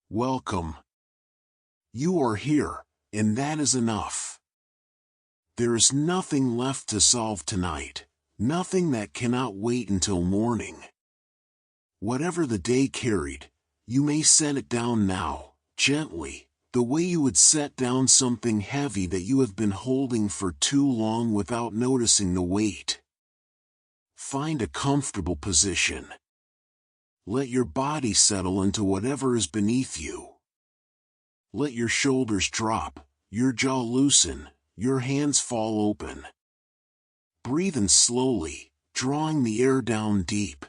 Welcome. You are here, and that is enough. There is nothing left to solve tonight, nothing that cannot wait until morning. Whatever the day carried, you may set it down now, gently, the way you would set down something heavy that you have been holding for too long without noticing the weight. Find a comfortable position. Let your body settle into whatever is beneath you. Let your shoulders drop, your jaw loosen, your hands fall open. Breathe in slowly, drawing the air down deep.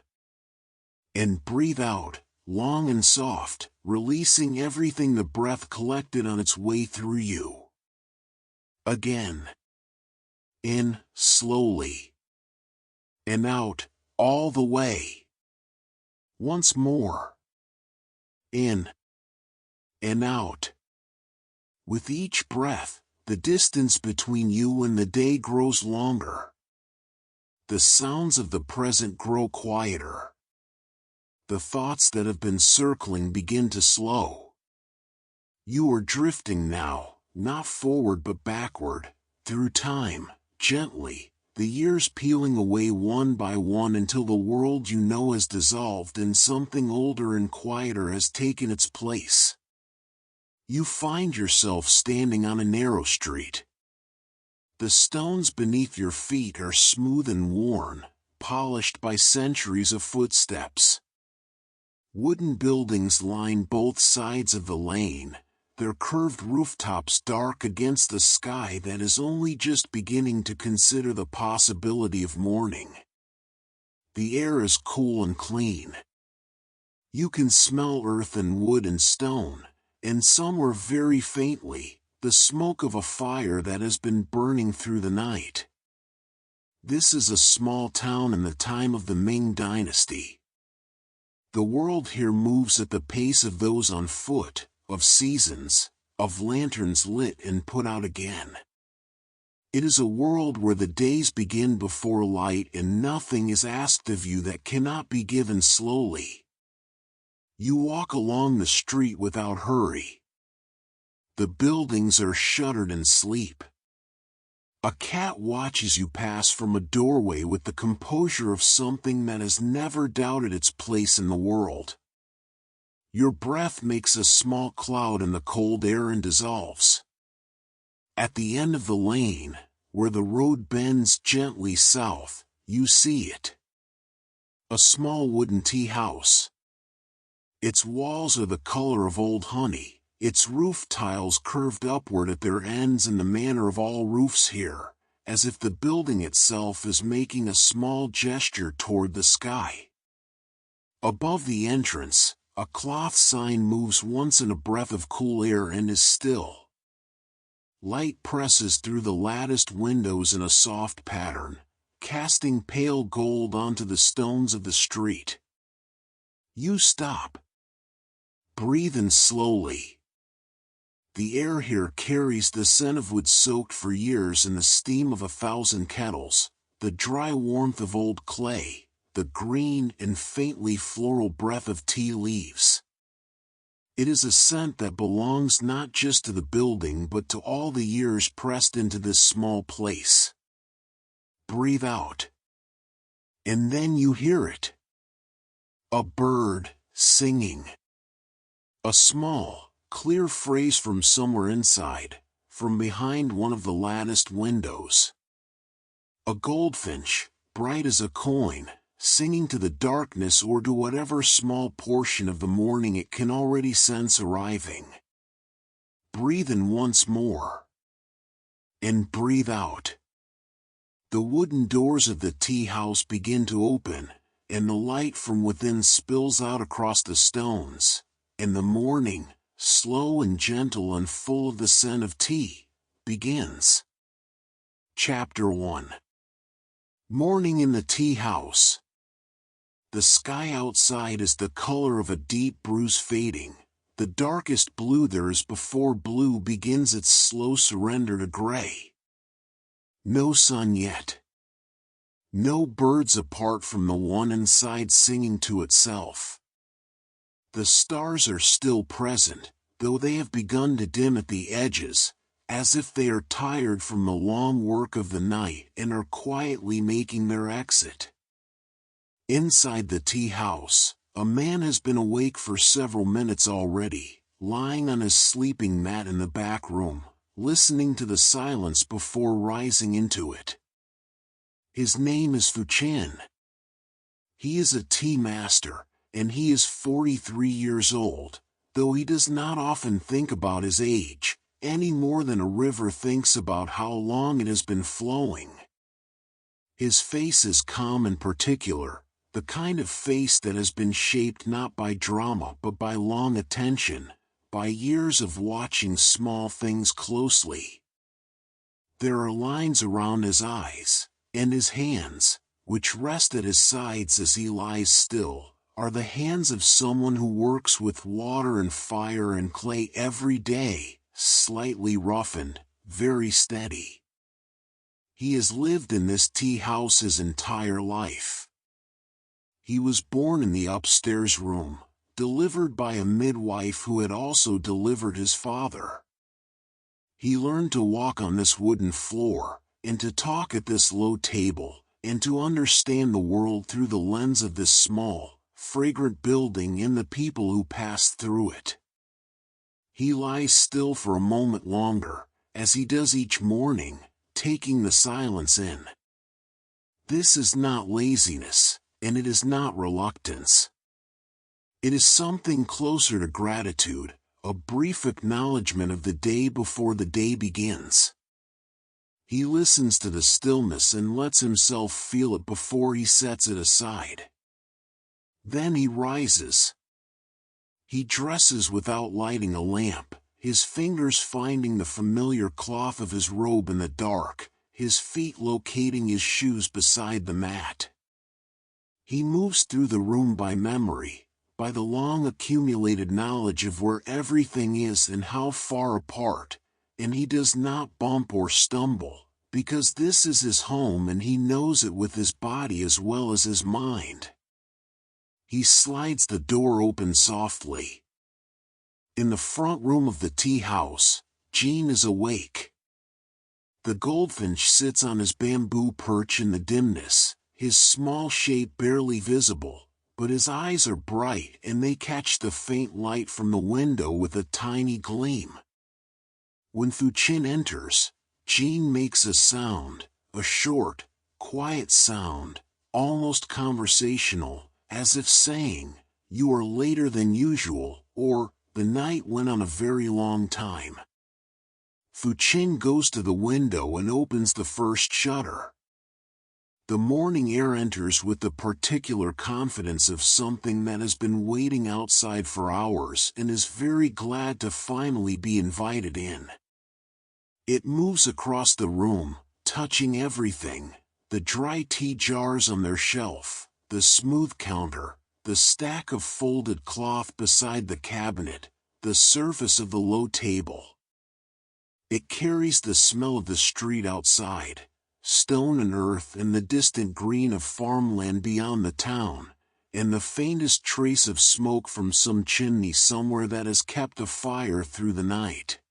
And breathe out, long and soft, releasing everything the breath collected on its way through you. Again. In, slowly. And out, all the way. Once more. In. And out. With each breath, the distance between you and the day grows longer. The sounds of the present grow quieter. The thoughts that have been circling begin to slow. You are drifting now, not forward but backward, through time, gently, the years peeling away one by one until the world you know has dissolved and something older and quieter has taken its place. You find yourself standing on a narrow street. The stones beneath your feet are smooth and worn, polished by centuries of footsteps. Wooden buildings line both sides of the lane, their curved rooftops dark against the sky that is only just beginning to consider the possibility of morning. The air is cool and clean. You can smell earth and wood and stone, and somewhere very faintly, the smoke of a fire that has been burning through the night. This is a small town in the time of the Ming Dynasty. The world here moves at the pace of those on foot, of seasons, of lanterns lit and put out again. It is a world where the days begin before light and nothing is asked of you that cannot be given slowly. You walk along the street without hurry. The buildings are shuttered in sleep. A cat watches you pass from a doorway with the composure of something that has never doubted its place in the world. Your breath makes a small cloud in the cold air and dissolves. At the end of the lane, where the road bends gently south, you see it. A small wooden tea house. Its walls are the color of old honey, its roof tiles curved upward at their ends in the manner of all roofs here, as if the building itself is making a small gesture toward the sky. Above the entrance, a cloth sign moves once in a breath of cool air and is still. Light presses through the latticed windows in a soft pattern, casting pale gold onto the stones of the street. You stop. Breathe in slowly. The air here carries the scent of wood soaked for years in the steam of 1,000 kettles, the dry warmth of old clay, the green and faintly floral breath of tea leaves. It is a scent that belongs not just to the building but to all the years pressed into this small place. Breathe out. And then you hear it. A bird, singing. A small, clear phrase from somewhere inside, from behind one of the latticed windows. A goldfinch, bright as a coin, singing to the darkness or to whatever small portion of the morning it can already sense arriving. Breathe in once more. And breathe out. The wooden doors of the tea house begin to open, and the light from within spills out across the stones, and the morning, slow and gentle and full of the scent of tea, begins. Chapter 1. Morning in the tea house. The sky outside is the color of a deep bruise fading, the darkest blue there is before blue begins its slow surrender to gray. No sun yet. No birds apart from the one inside singing to itself. The stars are still present, though they have begun to dim at the edges, as if they are tired from the long work of the night and are quietly making their exit. Inside the tea house, a man has been awake for several minutes already, lying on his sleeping mat in the back room, listening to the silence before rising into it. His name is Fù Chīn. He is a tea master, and he is 43 years old, though he does not often think about his age, any more than a river thinks about how long it has been flowing. His face is calm and particular, the kind of face that has been shaped not by drama but by long attention, by years of watching small things closely. There are lines around his eyes, and his hands, which rest at his sides as he lies still, are the hands of someone who works with water and fire and clay every day, slightly roughened, very steady. He has lived in this tea house his entire life. He was born in the upstairs room, delivered by a midwife who had also delivered his father. He learned to walk on this wooden floor, and to talk at this low table, and to understand the world through the lens of this small, fragrant building and the people who passed through it. He lies still for a moment longer, as he does each morning, taking the silence in. This is not laziness, and it is not reluctance. It is something closer to gratitude, a brief acknowledgement of the day before the day begins. He listens to the stillness and lets himself feel it before he sets it aside. Then he rises. He dresses without lighting a lamp, his fingers finding the familiar cloth of his robe in the dark, his feet locating his shoes beside the mat. He moves through the room by memory, by the long accumulated knowledge of where everything is and how far apart, and he does not bump or stumble, because this is his home and he knows it with his body as well as his mind. He slides the door open softly. In the front room of the tea house, Jean is awake. The goldfinch sits on his bamboo perch in the dimness, his small shape barely visible, but his eyes are bright and they catch the faint light from the window with a tiny gleam. When Fù Chīn enters, Jean makes a sound, a short, quiet sound, almost conversational, as if saying, "You are later than usual," or, "The night went on a very long time." Fù Chīn goes to the window and opens the first shutter. The morning air enters with the particular confidence of something that has been waiting outside for hours and is very glad to finally be invited in. It moves across the room, touching everything, the dry tea jars on their shelf, the smooth counter, the stack of folded cloth beside the cabinet, the surface of the low table. It carries the smell of the street outside, stone and earth and the distant green of farmland beyond the town, and the faintest trace of smoke from some chimney somewhere that has kept a fire through the night.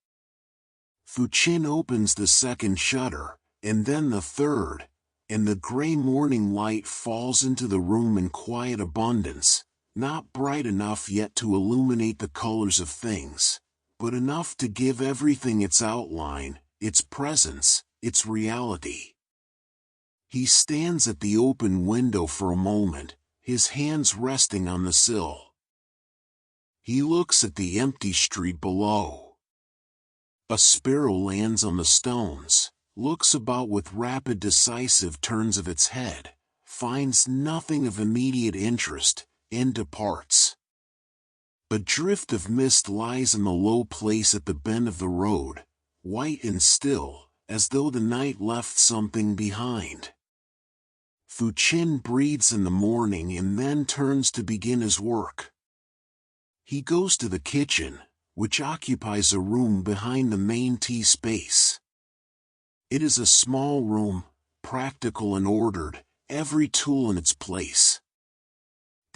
Fù Chīn opens the second shutter, and then the third, and the gray morning light falls into the room in quiet abundance, not bright enough yet to illuminate the colors of things, but enough to give everything its outline, its presence, its reality. He stands at the open window for a moment, his hands resting on the sill. He looks at the empty street below. A sparrow lands on the stones, looks about with rapid decisive turns of its head, finds nothing of immediate interest, and departs. A drift of mist lies in the low place at the bend of the road, white and still, as though the night left something behind. Fù Chīn breathes in the morning and then turns to begin his work. He goes to the kitchen, which occupies a room behind the main tea space. It is a small room, practical and ordered, every tool in its place.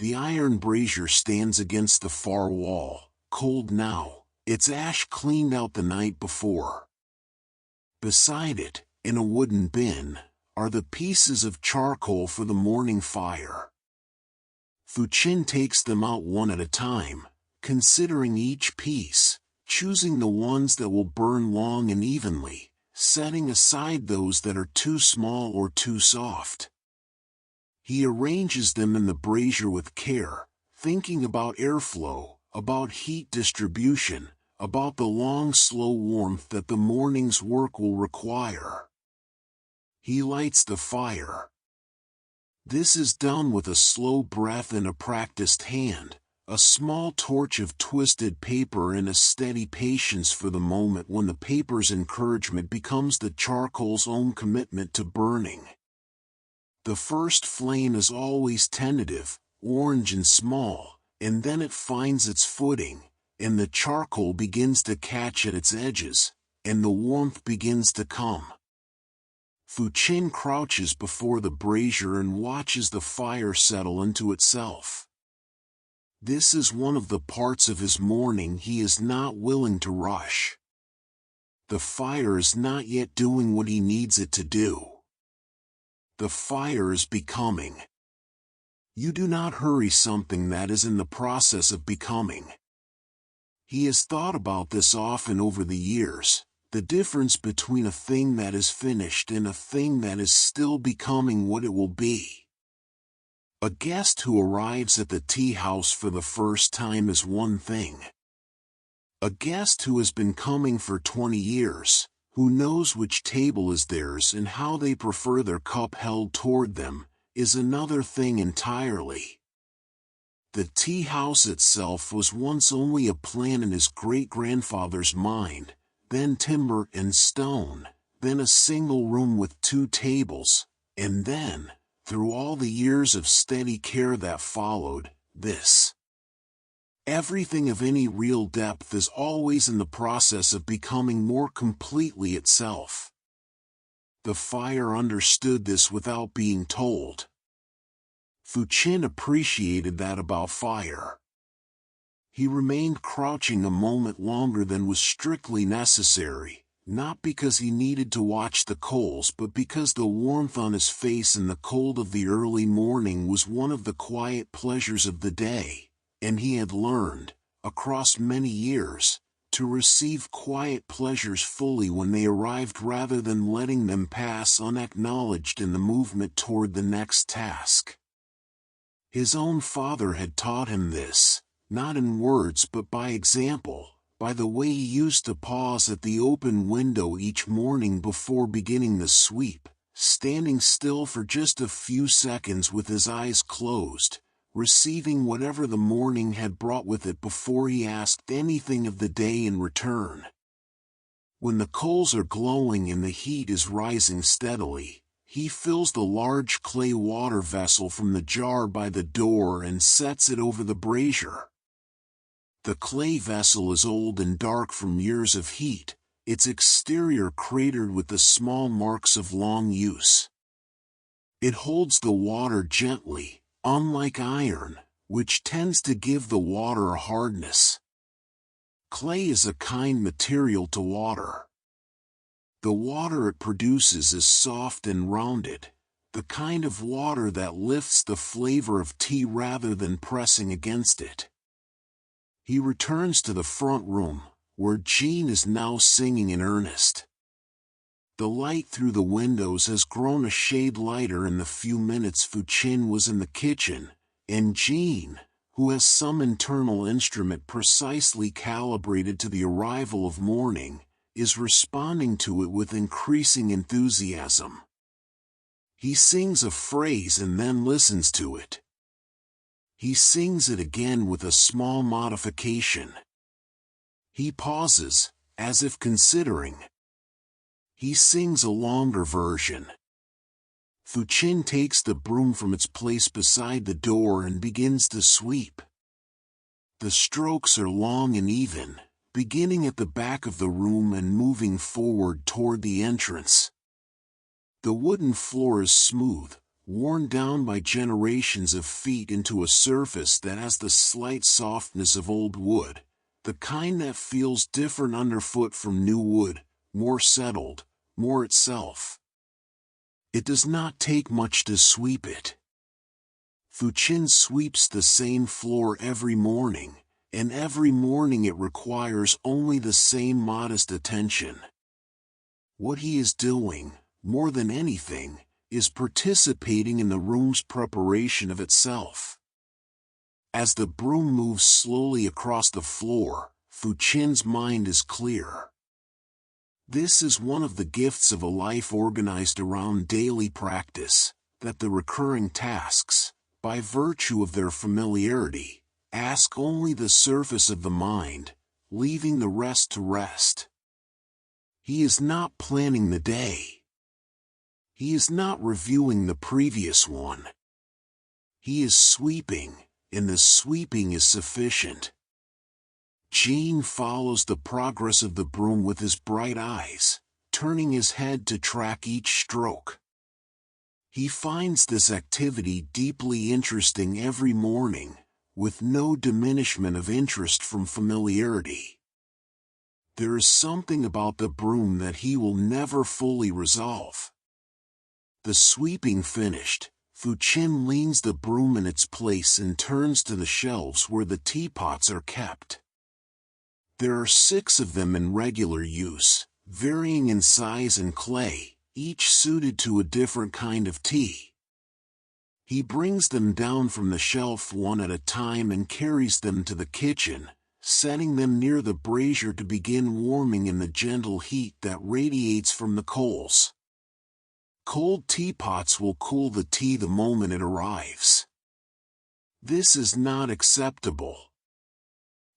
The iron brazier stands against the far wall, cold now, its ash cleaned out the night before. Beside it, in a wooden bin, are the pieces of charcoal for the morning fire. Fù Chīn takes them out one at a time, considering each piece, choosing the ones that will burn long and evenly, setting aside those that are too small or too soft. He arranges them in the brazier with care, thinking about airflow, about heat distribution, about the long slow warmth that the morning's work will require. He lights the fire. This is done with a slow breath and a practiced hand, a small torch of twisted paper and a steady patience for the moment when the paper's encouragement becomes the charcoal's own commitment to burning. The first flame is always tentative, orange and small, and then it finds its footing, and the charcoal begins to catch at its edges, and the warmth begins to come. Fù Chīn crouches before the brazier and watches the fire settle into itself. This is one of the parts of his morning he is not willing to rush. The fire is not yet doing what he needs it to do. The fire is becoming. You do not hurry something that is in the process of becoming. He has thought about this often over the years, the difference between a thing that is finished and a thing that is still becoming what it will be. A guest who arrives at the tea house for the first time is one thing. A guest who has been coming for 20 years, who knows which table is theirs and how they prefer their cup held toward them, is another thing entirely. The tea house itself was once only a plan in his great-grandfather's mind, then timber and stone, then a single room with 2 tables, and then, through all the years of steady care that followed, this. Everything of any real depth is always in the process of becoming more completely itself. The fire understood this without being told. Fù Chīn appreciated that about fire. He remained crouching a moment longer than was strictly necessary, not because he needed to watch the coals but because the warmth on his face in the cold of the early morning was one of the quiet pleasures of the day, and he had learned, across many years, to receive quiet pleasures fully when they arrived rather than letting them pass unacknowledged in the movement toward the next task. His own father had taught him this, not in words but by example, by the way he used to pause at the open window each morning before beginning the sweep, standing still for just a few seconds with his eyes closed, receiving whatever the morning had brought with it before he asked anything of the day in return. When the coals are glowing and the heat is rising steadily, he fills the large clay water vessel from the jar by the door and sets it over the brazier. The clay vessel is old and dark from years of heat, its exterior cratered with the small marks of long use. It holds the water gently, unlike iron, which tends to give the water a hardness. Clay is a kind material to water. The water it produces is soft and rounded, the kind of water that lifts the flavor of tea rather than pressing against it. He returns to the front room, where Jean is now singing in earnest. The light through the windows has grown a shade lighter in the few minutes Fù Chīn was in the kitchen, and Jean, who has some internal instrument precisely calibrated to the arrival of morning, is responding to it with increasing enthusiasm. He sings a phrase and then listens to it. He sings it again with a small modification. He pauses, as if considering. He sings a longer version. Fù Chīn takes the broom from its place beside the door and begins to sweep. The strokes are long and even, beginning at the back of the room and moving forward toward the entrance. The wooden floor is smooth, worn down by generations of feet, into a surface that has the slight softness of old wood, the kind that feels different underfoot from new wood, more settled, more itself. It does not take much to sweep it. Fù Chīn sweeps the same floor every morning, and every morning it requires only the same modest attention. What he is doing, more than anything, is participating in the room's preparation of itself. As the broom moves slowly across the floor, Fù Chīn's mind is clear. This is one of the gifts of a life organized around daily practice, that the recurring tasks, by virtue of their familiarity, ask only the surface of the mind, leaving the rest to rest. He is not planning the day. He is not reviewing the previous one. He is sweeping, and the sweeping is sufficient. Jean follows the progress of the broom with his bright eyes, turning his head to track each stroke. He finds this activity deeply interesting every morning, with no diminishment of interest from familiarity. There is something about the broom that he will never fully resolve. The sweeping finished, Fù Chīn leans the broom in its place and turns to the shelves where the teapots are kept. There are 6 of them in regular use, varying in size and clay, each suited to a different kind of tea. He brings them down from the shelf one at a time and carries them to the kitchen, setting them near the brazier to begin warming in the gentle heat that radiates from the coals. Cold teapots will cool the tea the moment it arrives. This is not acceptable.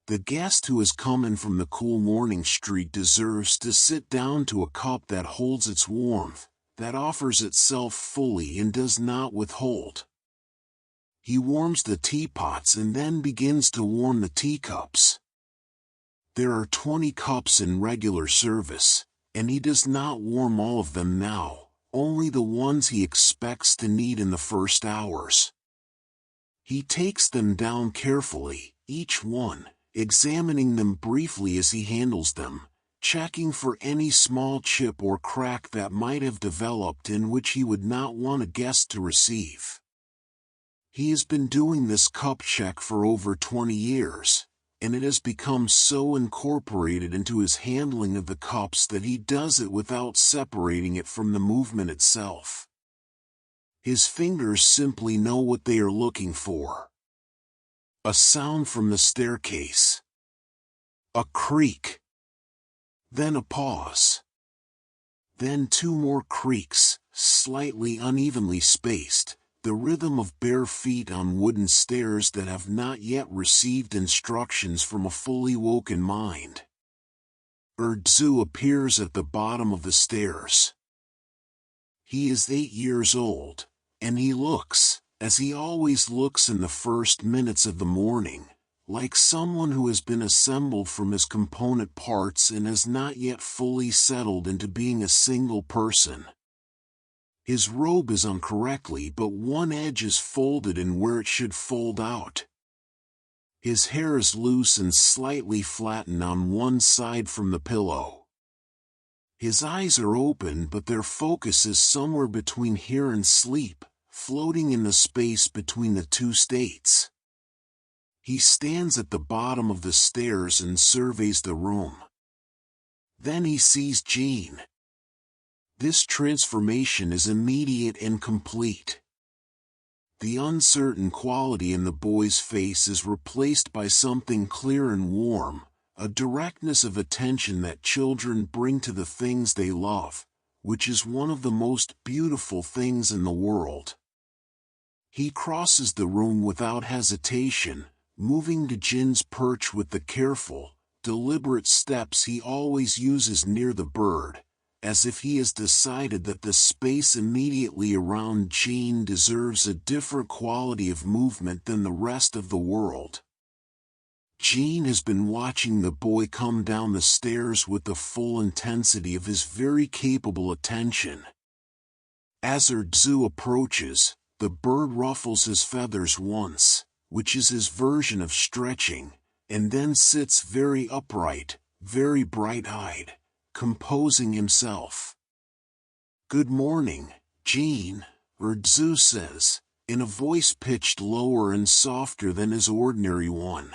The guest who has come in from the cool morning street deserves to sit down to a cup that holds its warmth, that offers itself fully and does not withhold. He warms the teapots and then begins to warm the teacups. There are 20 cups in regular service, and he does not warm all of them now, only the ones he expects to need in the first hours. He takes them down carefully, each one, examining them briefly as he handles them, checking for any small chip or crack that might have developed and which he would not want a guest to receive. He has been doing this cup check for over 20 years, and it has become so incorporated into his handling of the cups that he does it without separating it from the movement itself. His fingers simply know what they are looking for. A sound from the staircase. A creak. Then a pause. Then 2 more creaks, slightly unevenly spaced, the rhythm of bare feet on wooden stairs that have not yet received instructions from a fully woken mind. Ér Tze appears at the bottom of the stairs. He is 8 years old, and he looks, as he always looks in the first minutes of the morning, like someone who has been assembled from his component parts and has not yet fully settled into being a single person. His robe is on correctly, but one edge is folded in where it should fold out. His hair is loose and slightly flattened on one side from the pillow. His eyes are open, but their focus is somewhere between here and sleep, floating in the space between the 2 states. He stands at the bottom of the stairs and surveys the room. Then he sees Jean. This transformation is immediate and complete. The uncertain quality in the boy's face is replaced by something clear and warm, a directness of attention that children bring to the things they love, which is one of the most beautiful things in the world. He crosses the room without hesitation, moving to Jin's perch with the careful, deliberate steps he always uses near the bird, as if he has decided that the space immediately around Jean deserves a different quality of movement than the rest of the world. Jean has been watching the boy come down the stairs with the full intensity of his very capable attention. As Ér Tze approaches, the bird ruffles his feathers once, which is his version of stretching, and then sits very upright, very bright-eyed, composing himself. "Good morning, Jean," Ér Tze says, in a voice pitched lower and softer than his ordinary one.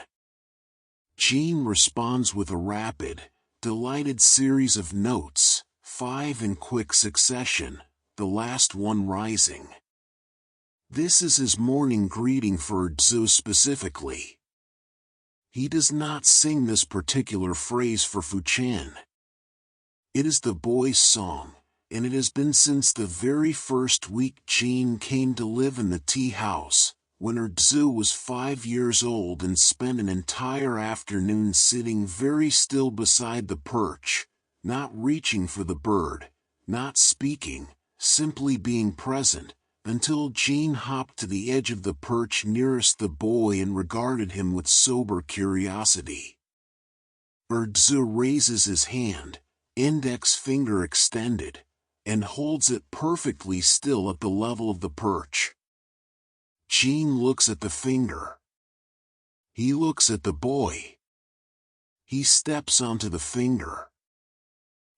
Jean responds with a rapid, delighted series of notes, 5 in quick succession, the last one rising. This is his morning greeting for Ér Tze specifically. He does not sing this particular phrase for Fù Chīn. It is the boy's song, and it has been since the very first week Jean came to live in the tea house, when Ér Tze was 5 years old and spent an entire afternoon sitting very still beside the perch, not reaching for the bird, not speaking, simply being present, until Jean hopped to the edge of the perch nearest the boy and regarded him with sober curiosity. Ér Tze raises his hand, index finger extended, and holds it perfectly still at the level of the perch. Jean looks at the finger. He looks at the boy. He steps onto the finger.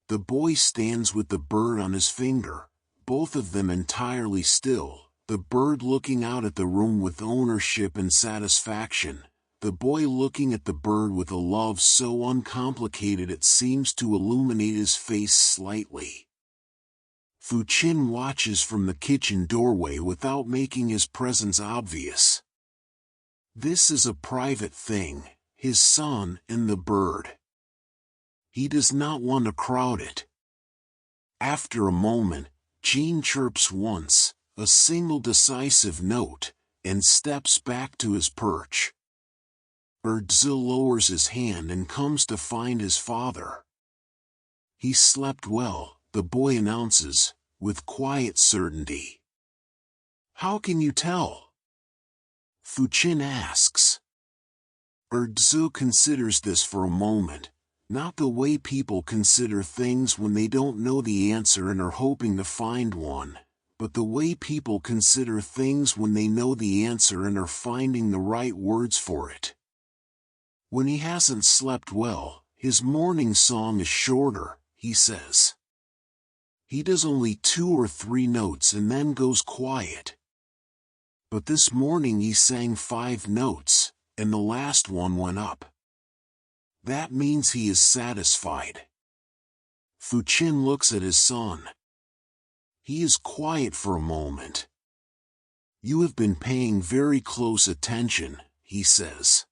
The boy stands with the bird on his finger, both of them entirely still, the bird looking out at the room with ownership and satisfaction, the boy looking at the bird with a love so uncomplicated it seems to illuminate his face slightly. Fù Chīn watches from the kitchen doorway without making his presence obvious. This is a private thing, his son and the bird. He does not want to crowd it. After a moment, Jean chirps once, a single decisive note, and steps back to his perch. Ér Tze lowers his hand and comes to find his father. He slept well, the boy announces, with quiet certainty. "How can you tell?" Fù Chīn asks. Ér Tze considers this for a moment, not the way people consider things when they don't know the answer and are hoping to find one, but the way people consider things when they know the answer and are finding the right words for it. When he hasn't slept well, his morning song is shorter, he says. He does only 2 or 3 notes and then goes quiet. But this morning he sang 5 notes, and the last one went up. That means he is satisfied. Fù Chīn looks at his son. He is quiet for a moment. "You have been paying very close attention," he says.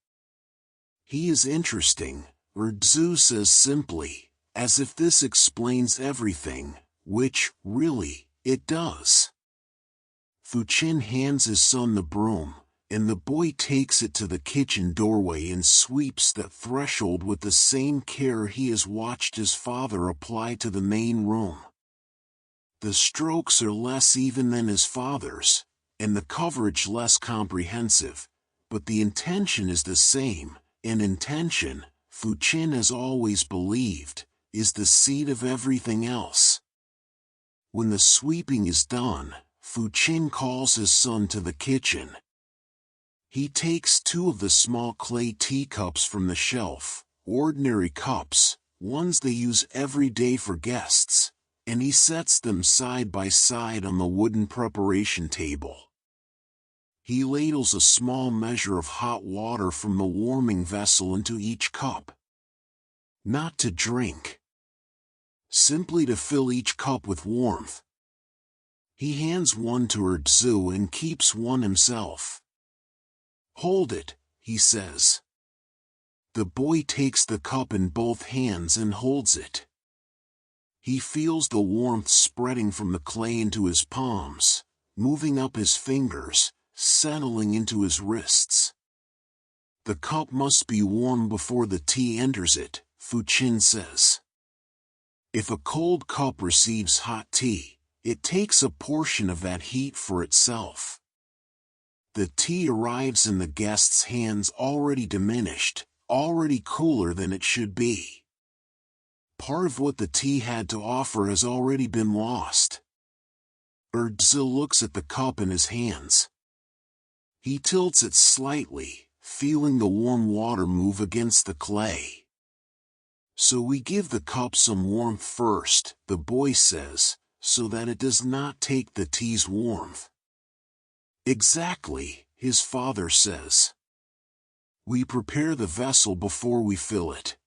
"He is interesting," Ér Tze says simply, as if this explains everything, which, really, it does. Fù Chīn hands his son the broom, and the boy takes it to the kitchen doorway and sweeps that threshold with the same care he has watched his father apply to the main room. The strokes are less even than his father's, and the coverage less comprehensive, but the intention is the same, and intention, Fù Chīn has always believed, is the seed of everything else. When the sweeping is done, Fù Chīn calls his son to the kitchen. He takes 2 of the small clay teacups from the shelf, ordinary cups, ones they use every day for guests, and he sets them side by side on the wooden preparation table. He ladles a small measure of hot water from the warming vessel into each cup. Not to drink. Simply to fill each cup with warmth. He hands one to Ér Tze and keeps one himself. "Hold it," he says. The boy takes the cup in both hands and holds it. He feels the warmth spreading from the clay into his palms, moving up his fingers, settling into his wrists. The cup must be warm before the tea enters it, Fù Chīn says. If a cold cup receives hot tea, it takes a portion of that heat for itself. The tea arrives in the guest's hands already diminished, already cooler than it should be. Part of what the tea had to offer has already been lost. Ér Tze looks at the cup in his hands. He tilts it slightly, feeling the warm water move against the clay. "So we give the cup some warmth first," the boy says, "so that it does not take the tea's warmth." "Exactly," his father says. "We prepare the vessel before we fill it.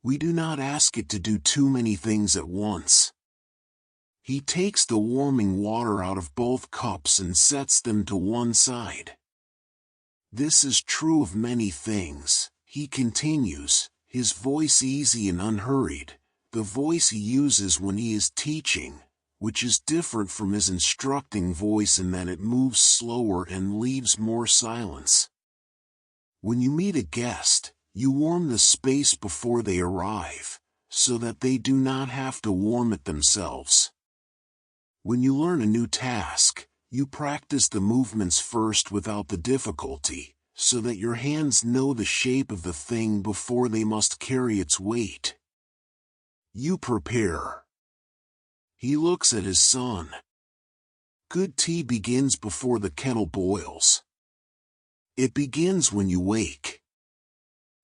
We do not ask it to do too many things at once." He takes the warming water out of both cups and sets them to one side. "This is true of many things," he continues, his voice easy and unhurried, the voice he uses when he is teaching, which is different from his instructing voice in that it moves slower and leaves more silence. "When you meet a guest, you warm the space before they arrive, so that they do not have to warm it themselves. When you learn a new task, you practice the movements first without the difficulty, so that your hands know the shape of the thing before they must carry its weight. You prepare." He looks at his son. "Good tea begins before the kettle boils. It begins when you wake.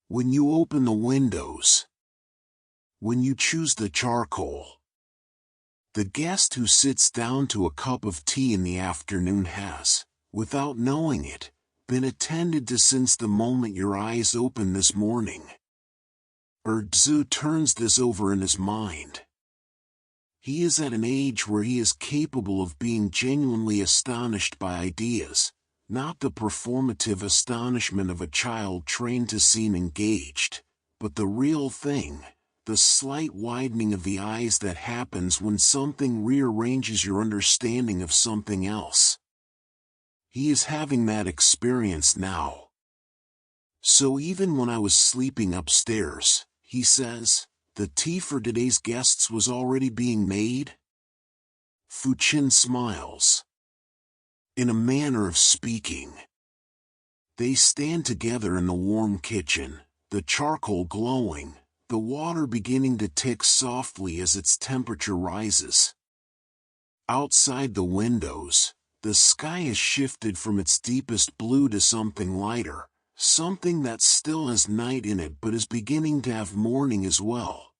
When you open the windows. When you choose the charcoal. The guest who sits down to a cup of tea in the afternoon has, without knowing it, been attended to since the moment your eyes open this morning." Ér Tze turns this over in his mind. He is at an age where he is capable of being genuinely astonished by ideas, not the performative astonishment of a child trained to seem engaged, but the real thing, the slight widening of the eyes that happens when something rearranges your understanding of something else. He is having that experience now. "So even when I was sleeping upstairs," he says, "the tea for today's guests was already being made?" Fù Chīn smiles. "In a manner of speaking." They stand together in the warm kitchen, the charcoal glowing, the water beginning to tick softly as its temperature rises. Outside the windows, the sky has shifted from its deepest blue to something lighter, something that still has night in it but is beginning to have morning as well.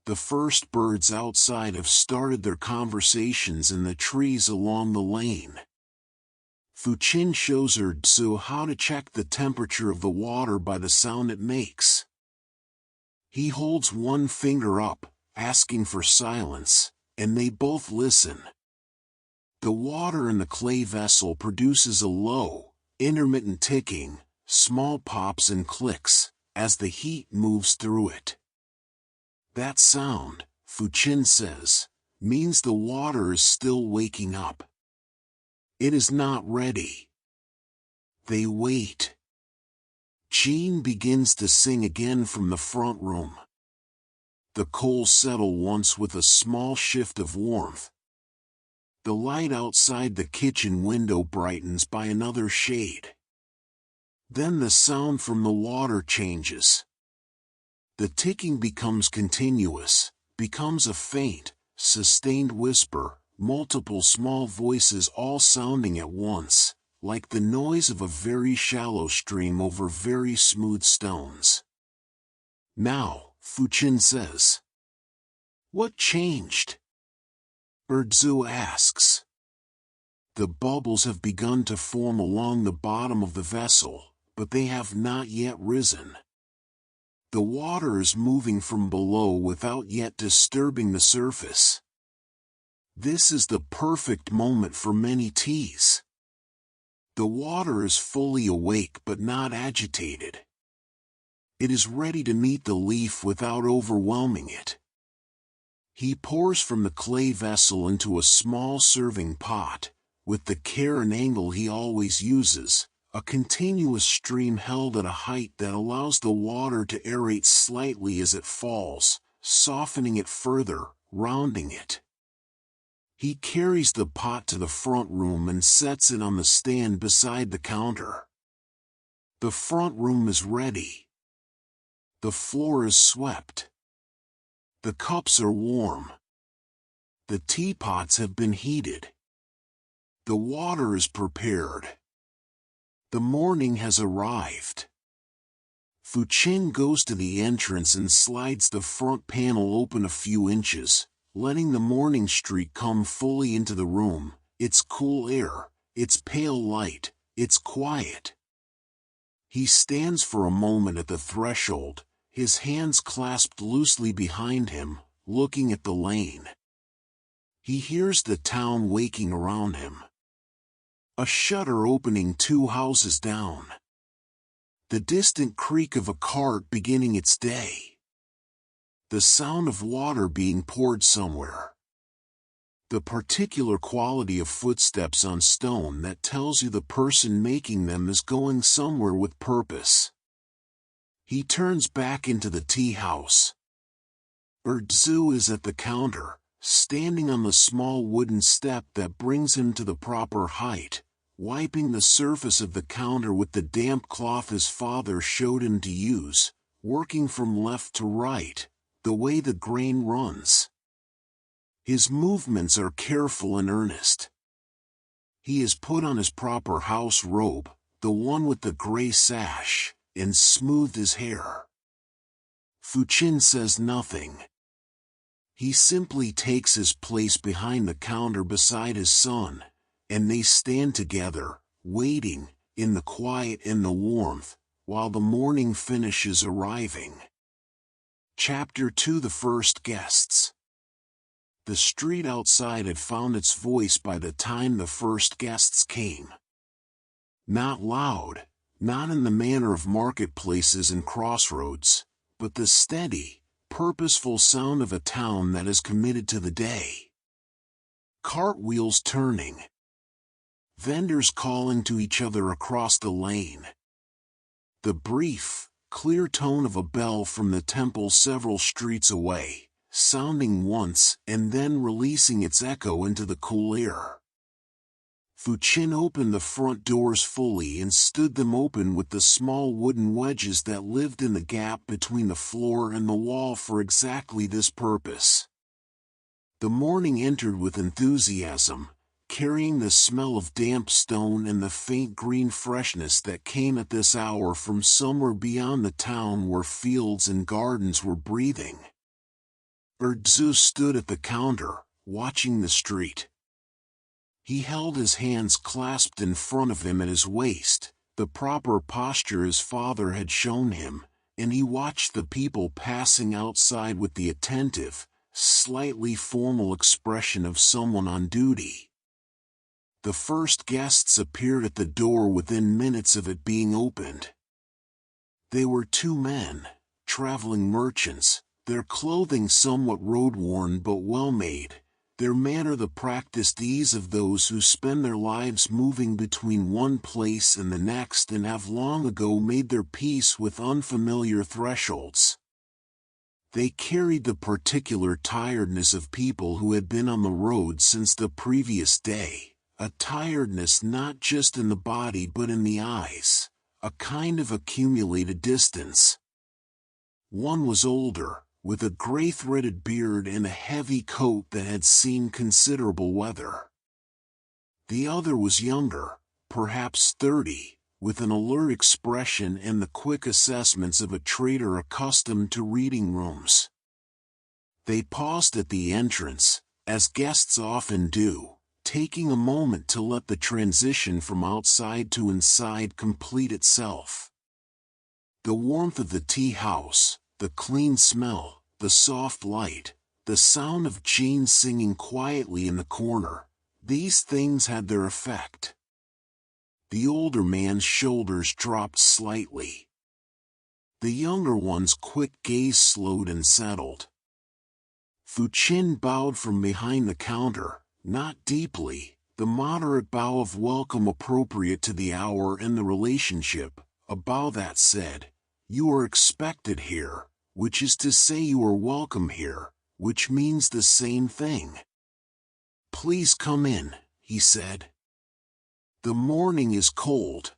The first birds outside have started their conversations in the trees along the lane. Fù Chīn shows Ér Tze how to check the temperature of the water by the sound it makes. He holds one finger up, asking for silence, and they both listen. The water in the clay vessel produces a low, intermittent ticking, small pops and clicks, as the heat moves through it. That sound, Fù Chīn says, means the water is still waking up. It is not ready. They wait. Chīn begins to sing again from the front room. The coals settle once with a small shift of warmth. The light outside the kitchen window brightens by another shade. Then the sound from the water changes. The ticking becomes continuous, becomes a faint, sustained whisper, multiple small voices all sounding at once, like the noise of a very shallow stream over very smooth stones. "Now," Fù Chīn says. "What changed?" Ér Tze asks. "The bubbles have begun to form along the bottom of the vessel, but they have not yet risen. The water is moving from below without yet disturbing the surface. This is the perfect moment for many teas. The water is fully awake but not agitated. It is ready to meet the leaf without overwhelming it." He pours from the clay vessel into a small serving pot, with the care and angle he always uses, a continuous stream held at a height that allows the water to aerate slightly as it falls, softening it further, rounding it. He carries the pot to the front room and sets it on the stand beside the counter. The front room is ready. The floor is swept. The cups are warm. The teapots have been heated. The water is prepared. The morning has arrived. Fù Chīn goes to the entrance and slides the front panel open a few inches, letting the morning streak come fully into the room. It's cool air, it's pale light, it's quiet. He stands for a moment at the threshold, his hands clasped loosely behind him, looking at the lane. He hears the town waking around him. A shutter opening 2 houses down. The distant creak of a cart beginning its day. The sound of water being poured somewhere. The particular quality of footsteps on stone that tells you the person making them is going somewhere with purpose. He turns back into the tea house. Ér Tze is at the counter, standing on the small wooden step that brings him to the proper height, wiping the surface of the counter with the damp cloth his father showed him to use, working from left to right, the way the grain runs. His movements are careful and earnest. He has put on his proper house robe, the one with the gray sash, and smoothed his hair. Fù Chīn says nothing. He simply takes his place behind the counter beside his son, and they stand together, waiting, in the quiet and the warmth, while the morning finishes arriving. Chapter 2: The First Guests. The street outside had found its voice by the time the first guests came. Not loud, not in the manner of marketplaces and crossroads, but the steady, purposeful sound of a town that is committed to the day. Cartwheels turning. Vendors calling to each other across the lane. The brief, clear tone of a bell from the temple several streets away, sounding once and then releasing its echo into the cool air. Fù Chīn opened the front doors fully and stood them open with the small wooden wedges that lived in the gap between the floor and the wall for exactly this purpose. The morning entered with enthusiasm, carrying the smell of damp stone and the faint green freshness that came at this hour from somewhere beyond the town where fields and gardens were breathing. Ér Tze stood at the counter, watching the street. He held his hands clasped in front of him at his waist, the proper posture his father had shown him, and he watched the people passing outside with the attentive, slightly formal expression of someone on duty. The first guests appeared at the door within minutes of it being opened. They were 2 men, traveling merchants, their clothing somewhat road-worn but well-made, their manner the practiced ease of those who spend their lives moving between one place and the next and have long ago made their peace with unfamiliar thresholds. They carried the particular tiredness of people who had been on the road since the previous day, a tiredness not just in the body but in the eyes, a kind of accumulated distance. One was older, with a gray-threaded beard and a heavy coat that had seen considerable weather. The other was younger, perhaps 30, with an alert expression and the quick assessments of a trader accustomed to reading rooms. They paused at the entrance, as guests often do, taking a moment to let the transition from outside to inside complete itself. The warmth of the tea house, the clean smell, the soft light, the sound of Jean singing quietly in the corner, these things had their effect. The older man's shoulders dropped slightly. The younger one's quick gaze slowed and settled. Fù Chīn bowed from behind the counter, not deeply, the moderate bow of welcome appropriate to the hour and the relationship, a bow that said, "You are expected here," which is to say you are welcome here, which means the same thing. "Please come in," he said. "The morning is cold."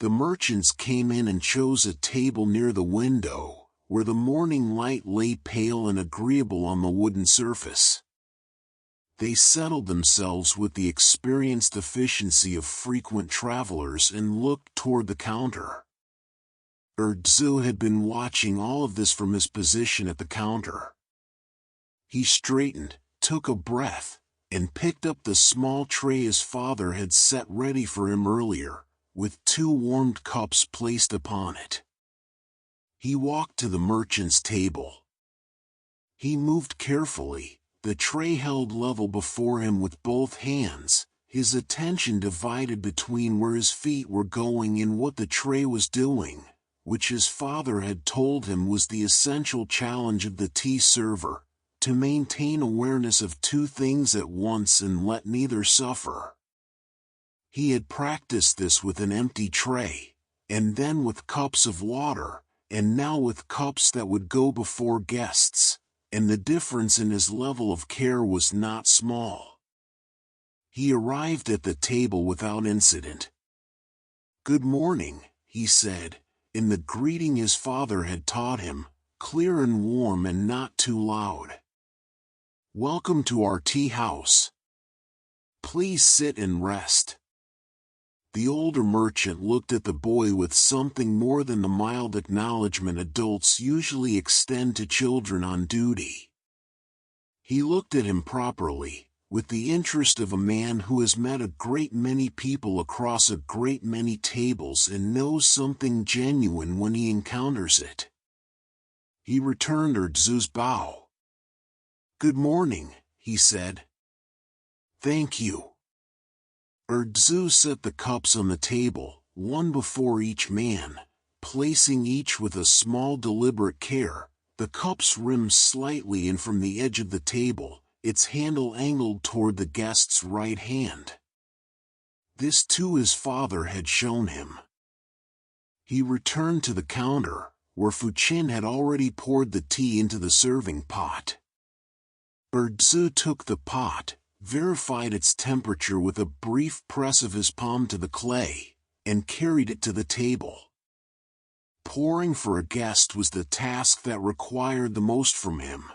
The merchants came in and chose a table near the window, where the morning light lay pale and agreeable on the wooden surface. They settled themselves with the experienced efficiency of frequent travelers and looked toward the counter. Ér Tze had been watching all of this from his position at the counter. He straightened, took a breath, and picked up the small tray his father had set ready for him earlier, with 2 warmed cups placed upon it. He walked to the merchant's table. He moved carefully, the tray held level before him with both hands, his attention divided between where his feet were going and what the tray was doing, which his father had told him was the essential challenge of the tea server, to maintain awareness of 2 things at once and let neither suffer. He had practiced this with an empty tray, and then with cups of water, and now with cups that would go before guests, and the difference in his level of care was not small. He arrived at the table without incident. "Good morning," he said, in the greeting his father had taught him, clear and warm and not too loud. "Welcome to our tea house. Please sit and rest." The older merchant looked at the boy with something more than the mild acknowledgement adults usually extend to children on duty. He looked at him properly, with the interest of a man who has met a great many people across a great many tables and knows something genuine when he encounters it. He returned Ér Tze's bow. "Good morning," he said. "Thank you." Ér Tze set the cups on the table, one before each man, placing each with a small deliberate care, the cup's rim slightly in from the edge of the table, its handle angled toward the guest's right hand. This too his father had shown him. He returned to the counter, where Fù Chīn had already poured the tea into the serving pot. Ér Tze took the pot, verified its temperature with a brief press of his palm to the clay, and carried it to the table. Pouring for a guest was the task that required the most from him.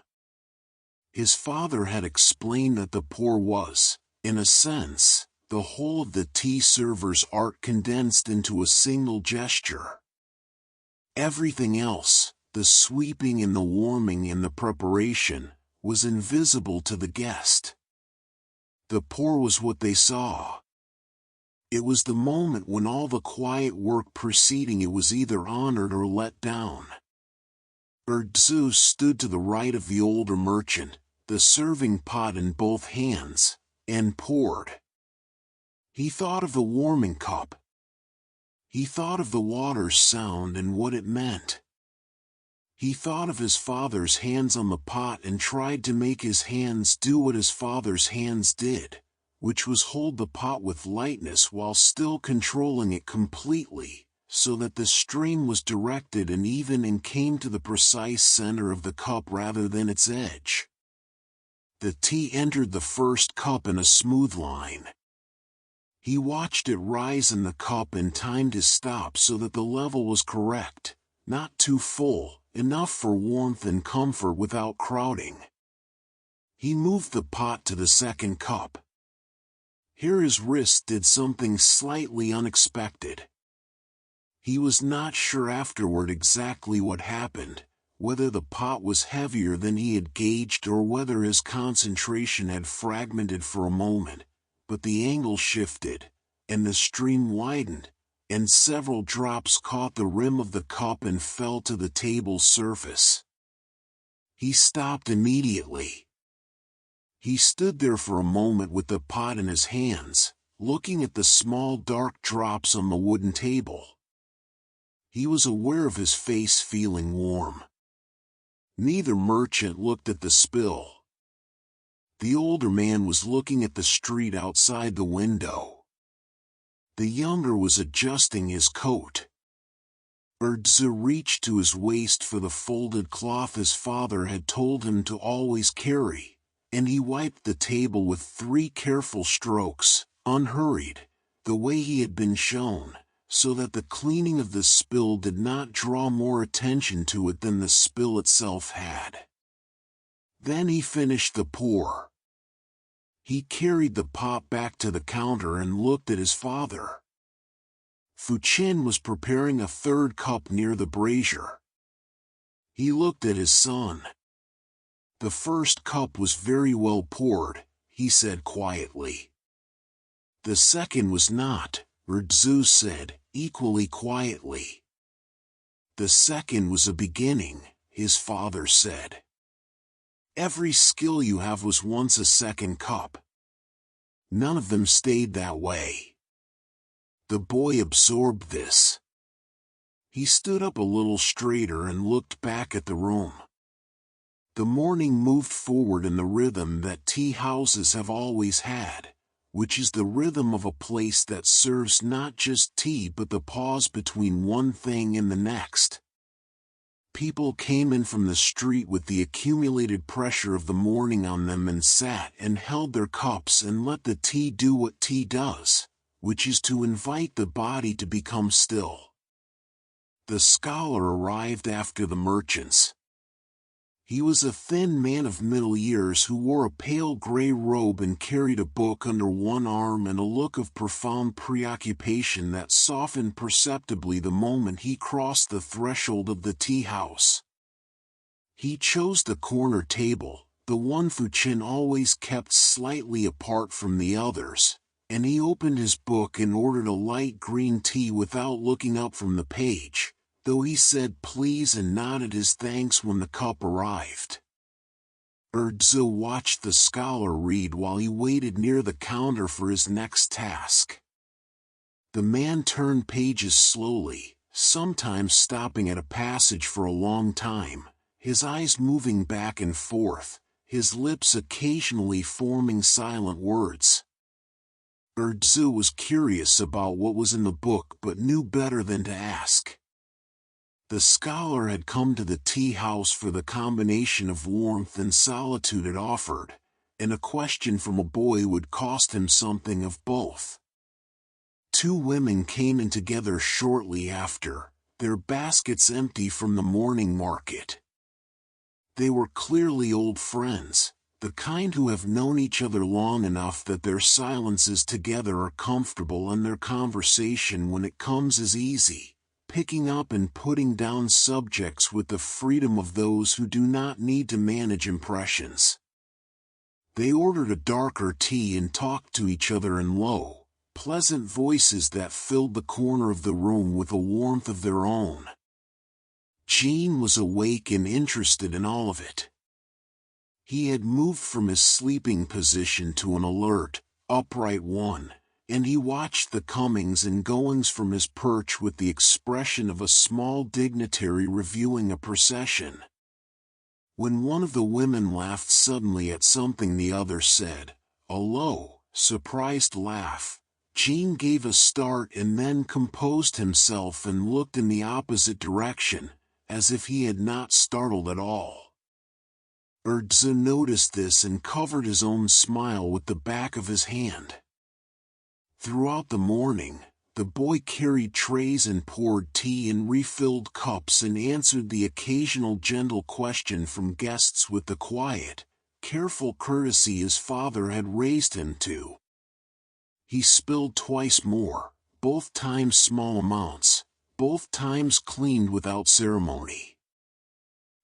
His father had explained that the pour was, in a sense, the whole of the tea server's art condensed into a single gesture. Everything else, the sweeping and the warming and the preparation, was invisible to the guest. The pour was what they saw. It was the moment when all the quiet work preceding it was either honored or let down. Ér Tze stood to the right of the older merchant, the serving pot in both hands, and poured. He thought of the warming cup. He thought of the water's sound and what it meant. He thought of his father's hands on the pot and tried to make his hands do what his father's hands did, which was hold the pot with lightness while still controlling it completely, so that the stream was directed and even and came to the precise center of the cup rather than its edge. The tea entered the first cup in a smooth line. He watched it rise in the cup and timed his stop so that the level was correct, not too full, enough for warmth and comfort without crowding. He moved the pot to the second cup. Here his wrist did something slightly unexpected. He was not sure afterward exactly what happened, whether the pot was heavier than he had gauged or whether his concentration had fragmented for a moment, but the angle shifted, and the stream widened, and several drops caught the rim of the cup and fell to the table's surface. He stopped immediately. He stood there for a moment with the pot in his hands, looking at the small dark drops on the wooden table. He was aware of his face feeling warm. Neither merchant looked at the spill. The older man was looking at the street outside the window. The younger was adjusting his coat. Ér Tze reached to his waist for the folded cloth his father had told him to always carry, and he wiped the table with 3 careful strokes, unhurried, the way he had been shown, so that the cleaning of the spill did not draw more attention to it than the spill itself had. Then he finished the pour. He carried the pot back to the counter and looked at his father. Fù Chīn was preparing a third cup near the brazier. He looked at his son. "The first cup was very well poured," he said quietly. "The second was not," Ér Tze said, equally quietly. "The second was a beginning," his father said. "Every skill you have was once a second cup. None of them stayed that way." The boy absorbed this. He stood up a little straighter and looked back at the room. The morning moved forward in the rhythm that tea houses have always had, which is the rhythm of a place that serves not just tea but the pause between one thing and the next. People came in from the street with the accumulated pressure of the morning on them and sat and held their cups and let the tea do what tea does, which is to invite the body to become still. The scholar arrived after the merchants. He was a thin man of middle years who wore a pale gray robe and carried a book under one arm and a look of profound preoccupation that softened perceptibly the moment he crossed the threshold of the tea house. He chose the corner table, the one Fù Chīn always kept slightly apart from the others, and he opened his book and ordered a light green tea without looking up from the page, though he said please and nodded his thanks when the cup arrived. Ér Tze watched the scholar read while he waited near the counter for his next task. The man turned pages slowly, sometimes stopping at a passage for a long time, his eyes moving back and forth, his lips occasionally forming silent words. Ér Tze was curious about what was in the book but knew better than to ask. The scholar had come to the tea house for the combination of warmth and solitude it offered, and a question from a boy would cost him something of both. Two women came in together shortly after, their baskets empty from the morning market. They were clearly old friends, the kind who have known each other long enough that their silences together are comfortable and their conversation when it comes is easy, picking up and putting down subjects with the freedom of those who do not need to manage impressions. They ordered a darker tea and talked to each other in low, pleasant voices that filled the corner of the room with a warmth of their own. Jean was awake and interested in all of it. He had moved from his sleeping position to an alert, upright one, and he watched the comings and goings from his perch with the expression of a small dignitary reviewing a procession. When one of the women laughed suddenly at something the other said, a low, surprised laugh, Jean gave a start and then composed himself and looked in the opposite direction, as if he had not startled at all. Ér Tze noticed this and covered his own smile with the back of his hand. Throughout the morning, the boy carried trays and poured tea and refilled cups and answered the occasional gentle question from guests with the quiet, careful courtesy his father had raised him to. He spilled twice more, both times small amounts, both times cleaned without ceremony.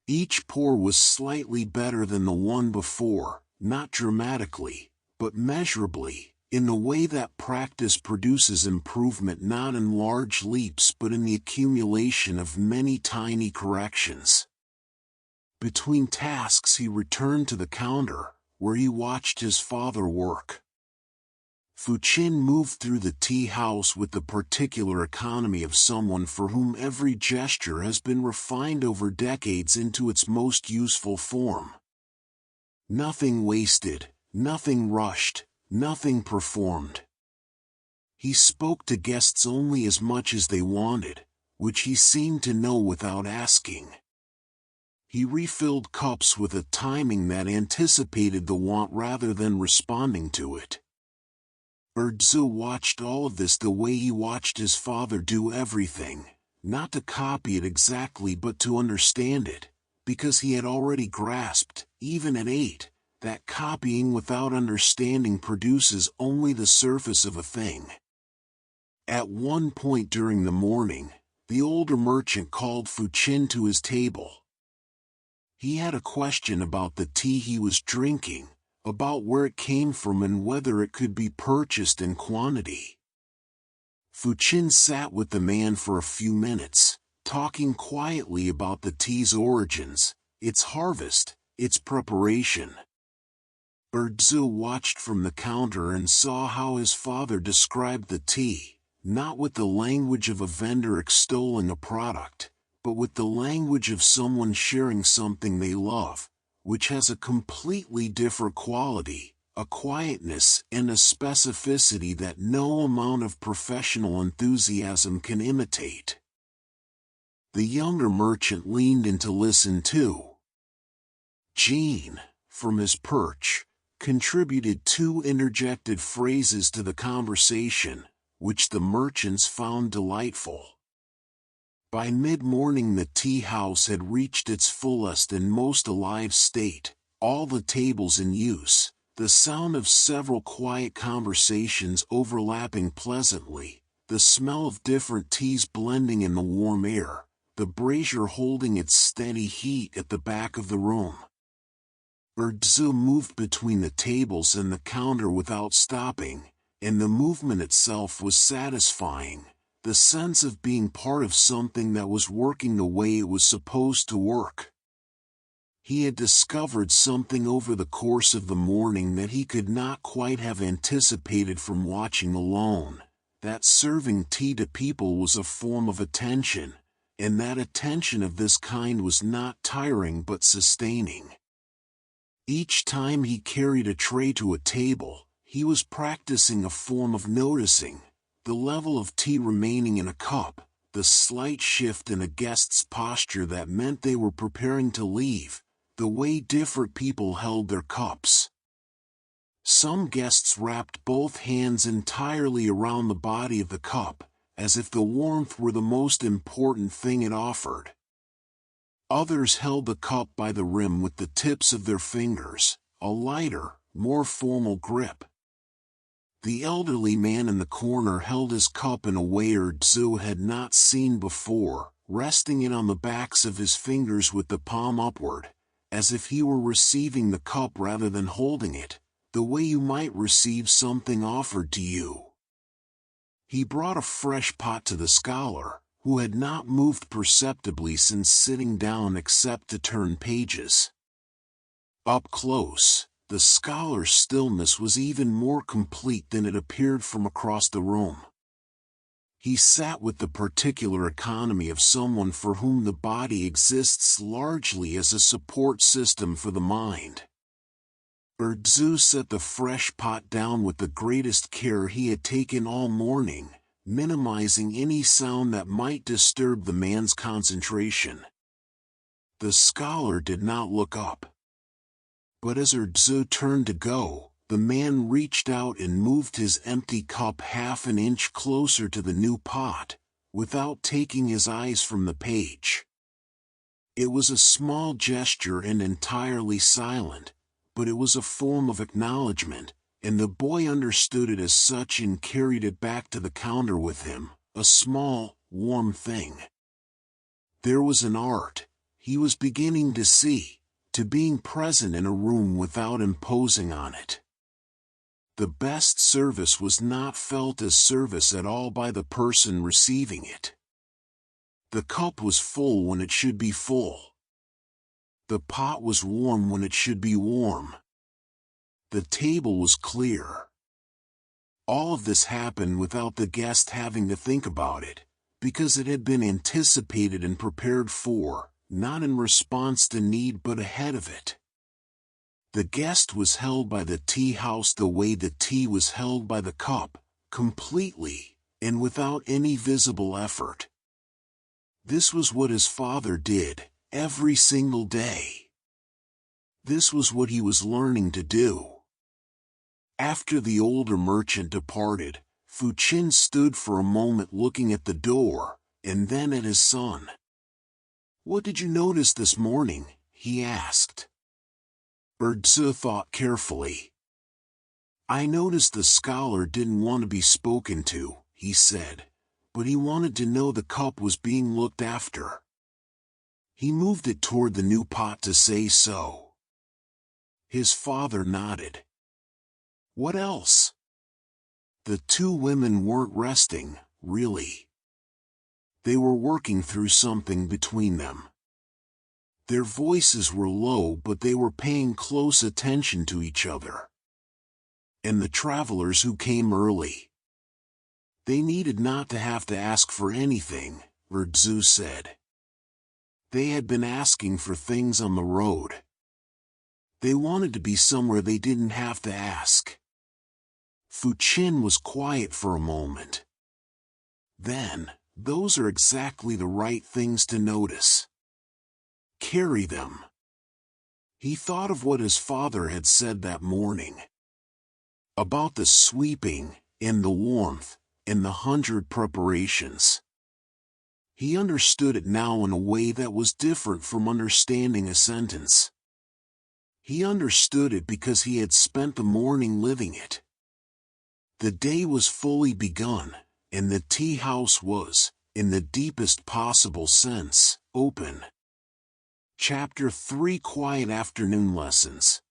Each pour was slightly better than the one before, not dramatically, but measurably, in the way that practice produces improvement not in large leaps but in the accumulation of many tiny corrections. Between tasks he returned to the counter, where he watched his father work. Fù Chīn moved through the tea house with the particular economy of someone for whom every gesture has been refined over decades into its most useful form. Nothing wasted, nothing rushed, nothing performed. He spoke to guests only as much as they wanted, which he seemed to know without asking. He refilled cups with a timing that anticipated the want rather than responding to it. Ér Tze watched all of this the way he watched his father do everything, not to copy it exactly but to understand it, because he had already grasped, even at 8, that copying without understanding produces only the surface of a thing. At one point during the morning, the older merchant called Fù Chīn to his table. He had a question about the tea he was drinking, about where it came from and whether it could be purchased in quantity. Fù Chīn sat with the man for a few minutes, talking quietly about the tea's origins, its harvest, its preparation. Ér Tze watched from the counter and saw how his father described the tea, not with the language of a vendor extolling a product, but with the language of someone sharing something they love, which has a completely different quality, a quietness and a specificity that no amount of professional enthusiasm can imitate. The younger merchant leaned in to listen too. Jean, from his perch, contributed 2 interjected phrases to the conversation, which the merchants found delightful. By mid-morning the tea house had reached its fullest and most alive state, all the tables in use, the sound of several quiet conversations overlapping pleasantly, the smell of different teas blending in the warm air, the brazier holding its steady heat at the back of the room. Ér Tze moved between the tables and the counter without stopping, and the movement itself was satisfying, the sense of being part of something that was working the way it was supposed to work. He had discovered something over the course of the morning that he could not quite have anticipated from watching alone, that serving tea to people was a form of attention, and that attention of this kind was not tiring but sustaining. Each time he carried a tray to a table, he was practicing a form of noticing, the level of tea remaining in a cup, the slight shift in a guest's posture that meant they were preparing to leave, the way different people held their cups. Some guests wrapped both hands entirely around the body of the cup, as if the warmth were the most important thing it offered. Others held the cup by the rim with the tips of their fingers, a lighter, more formal grip. The elderly man in the corner held his cup in a way Ér Tze had not seen before, resting it on the backs of his fingers with the palm upward, as if he were receiving the cup rather than holding it, the way you might receive something offered to you. He brought a fresh pot to the scholar, who had not moved perceptibly since sitting down except to turn pages. Up close, the scholar's stillness was even more complete than it appeared from across the room. He sat with the particular economy of someone for whom the body exists largely as a support system for the mind. Ér Tze set the fresh pot down with the greatest care he had taken all morning, minimizing any sound that might disturb the man's concentration. The scholar did not look up. But as Ér Tze turned to go, the man reached out and moved his empty cup half an inch closer to the new pot, without taking his eyes from the page. It was a small gesture and entirely silent, but it was a form of acknowledgement, and the boy understood it as such and carried it back to the counter with him, a small, warm thing. There was an art, he was beginning to see, to being present in a room without imposing on it. The best service was not felt as service at all by the person receiving it. The cup was full when it should be full. The pot was warm when it should be warm. The table was clear. All of this happened without the guest having to think about it, because it had been anticipated and prepared for, not in response to need but ahead of it. The guest was held by the tea house the way the tea was held by the cup, completely, and without any visible effort. This was what his father did, every single day. This was what he was learning to do. After the older merchant departed, Fù Chīn stood for a moment looking at the door, and then at his son. "What did you notice this morning?" he asked. Ér Tze thought carefully. I noticed the scholar didn't want to be spoken to, he said, but he wanted to know the cup was being looked after. He moved it toward the new pot to say so. His father nodded. What else? The two women weren't resting, really. They were working through something between them. Their voices were low, but they were paying close attention to each other. And the travelers who came early. They needed not to have to ask for anything, Ér Tze said. They had been asking for things on the road. They wanted to be somewhere they didn't have to ask. Fù Chīn was quiet for a moment. Then, those are exactly the right things to notice. Carry them. He thought of what his father had said that morning. About the sweeping, and the warmth, and the 100 preparations. He understood it now in a way that was different from understanding a sentence. He understood it because he had spent the morning living it. The day was fully begun, and the tea house was, in the deepest possible sense, open. Chapter 3 Quiet Afternoon Lessons.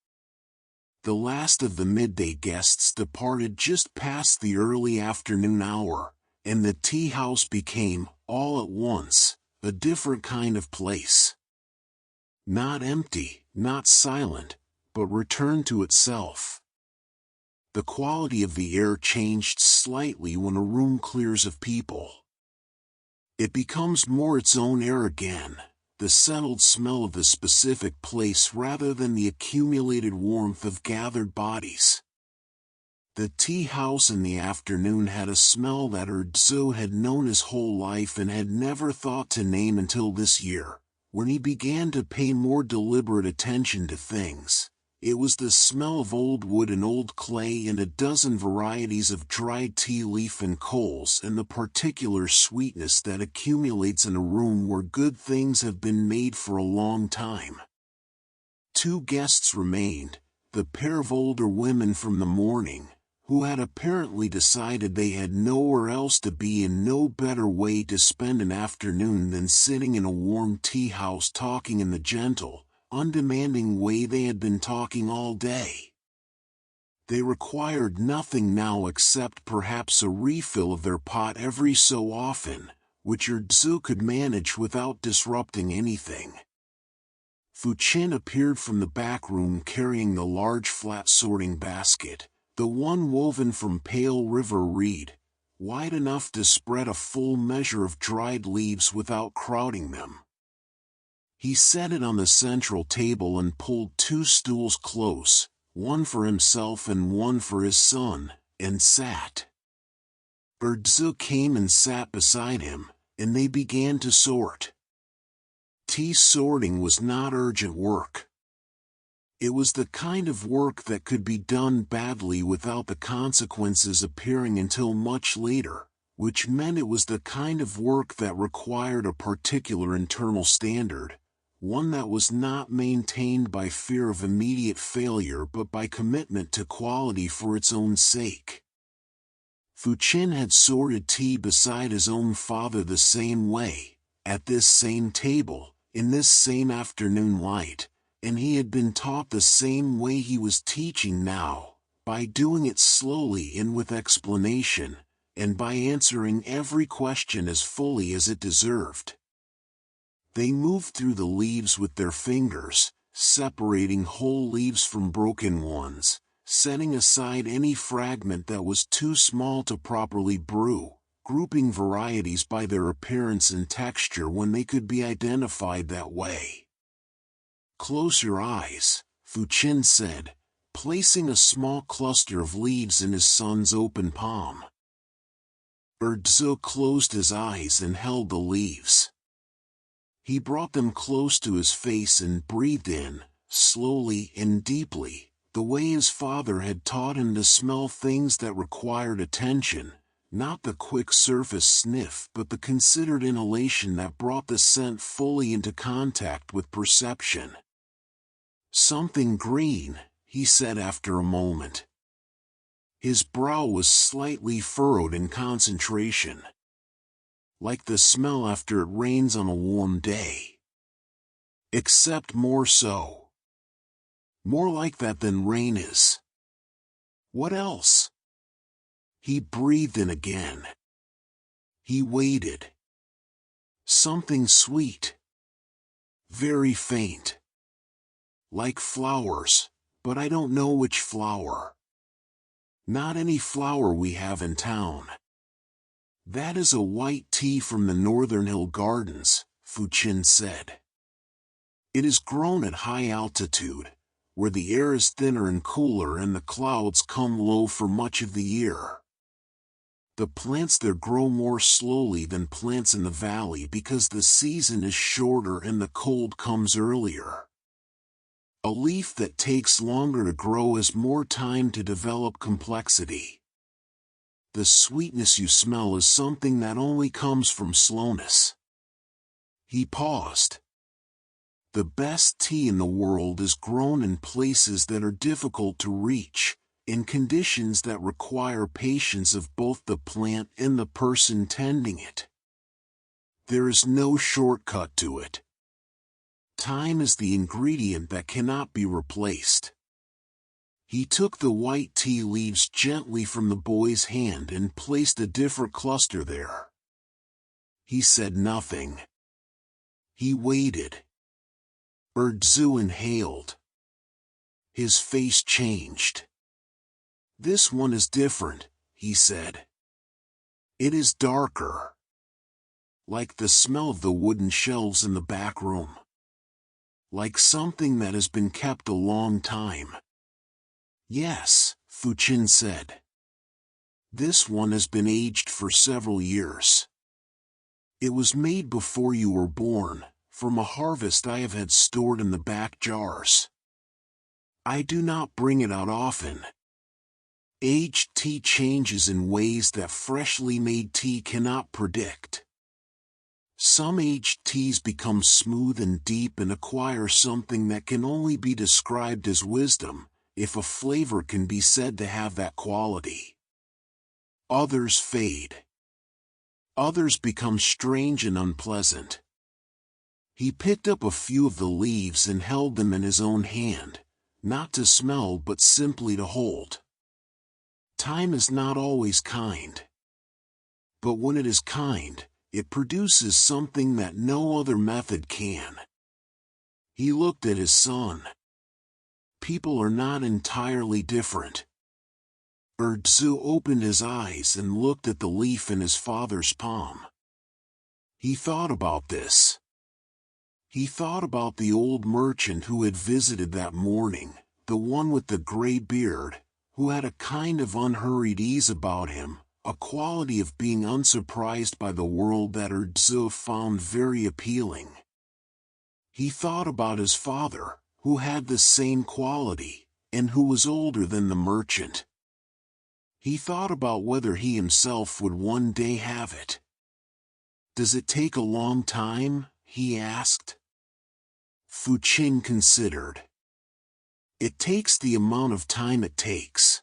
The last of the midday guests departed just past the early afternoon hour, and the tea house became, all at once, a different kind of place. Not empty, not silent, but returned to itself. The quality of the air changed slightly when a room clears of people. It becomes more its own air again, the settled smell of the specific place rather than the accumulated warmth of gathered bodies. The tea house in the afternoon had a smell that Ér Tze had known his whole life and had never thought to name until this year, when he began to pay more deliberate attention to things. It was the smell of old wood and old clay and a dozen varieties of dried tea leaf and coals and the particular sweetness that accumulates in a room where good things have been made for a long time. 2 guests remained, the pair of older women from the morning, who had apparently decided they had nowhere else to be and no better way to spend an afternoon than sitting in a warm tea house talking in the gentle, undemanding way they had been talking all day. They required nothing now except perhaps a refill of their pot every so often, which Ér Tze could manage without disrupting anything. Fù Chīn appeared from the back room carrying the large flat sorting basket, the one woven from pale river reed, wide enough to spread a full measure of dried leaves without crowding them. He set it on the central table and pulled 2 stools close, one for himself and one for his son, and sat. Ér Tze came and sat beside him, and they began to sort. Tea sorting was not urgent work. It was the kind of work that could be done badly without the consequences appearing until much later, which meant it was the kind of work that required a particular internal standard, one that was not maintained by fear of immediate failure but by commitment to quality for its own sake. Fù Chīn had sorted tea beside his own father the same way, at this same table, in this same afternoon light, and he had been taught the same way he was teaching now, by doing it slowly and with explanation, and by answering every question as fully as it deserved. They moved through the leaves with their fingers, separating whole leaves from broken ones, setting aside any fragment that was too small to properly brew, grouping varieties by their appearance and texture when they could be identified that way. "Close your eyes," Fù Chīn said, placing a small cluster of leaves in his son's open palm. Ér Tze closed his eyes and held the leaves. He brought them close to his face and breathed in, slowly and deeply, the way his father had taught him to smell things that required attention, not the quick surface sniff but the considered inhalation that brought the scent fully into contact with perception. Something green, he said after a moment. His brow was slightly furrowed in concentration. Like the smell after it rains on a warm day. Except more so. More like that than rain is. What else? He breathed in again. He waited. Something sweet. Very faint. Like flowers, but I don't know which flower. Not any flower we have in town. That is a white tea from the northern hill gardens, Fù Chīn said. It is grown at high altitude, where the air is thinner and cooler and the clouds come low for much of the year. The plants there grow more slowly than plants in the valley because the season is shorter and the cold comes earlier. A leaf that takes longer to grow has more time to develop complexity. The sweetness you smell is something that only comes from slowness. He paused. The best tea in the world is grown in places that are difficult to reach, in conditions that require patience of both the plant and the person tending it. There is no shortcut to it. Time is the ingredient that cannot be replaced. He took the white tea leaves gently from the boy's hand and placed a different cluster there. He said nothing. He waited. Ér Tze inhaled. His face changed. This one is different, he said. It is darker. Like the smell of the wooden shelves in the back room. Like something that has been kept a long time. Yes, Fù Chīn said. This one has been aged for several years. It was made before you were born, from a harvest I have had stored in the back jars. I do not bring it out often. Aged tea changes in ways that freshly made tea cannot predict. Some aged teas become smooth and deep and acquire something that can only be described as wisdom, if a flavor can be said to have that quality. Others fade. Others become strange and unpleasant. He picked up a few of the leaves and held them in his own hand, not to smell but simply to hold. Time is not always kind. But when it is kind, it produces something that no other method can. He looked at his son. People are not entirely different. Ér Tze opened his eyes and looked at the leaf in his father's palm. He thought about this. He thought about the old merchant who had visited that morning, the one with the gray beard, who had a kind of unhurried ease about him, a quality of being unsurprised by the world that Ér Tze found very appealing. He thought about his father, who had the same quality, and who was older than the merchant. He thought about whether he himself would one day have it. Does it take a long time? He asked. Fù Chīn considered. It takes the amount of time it takes.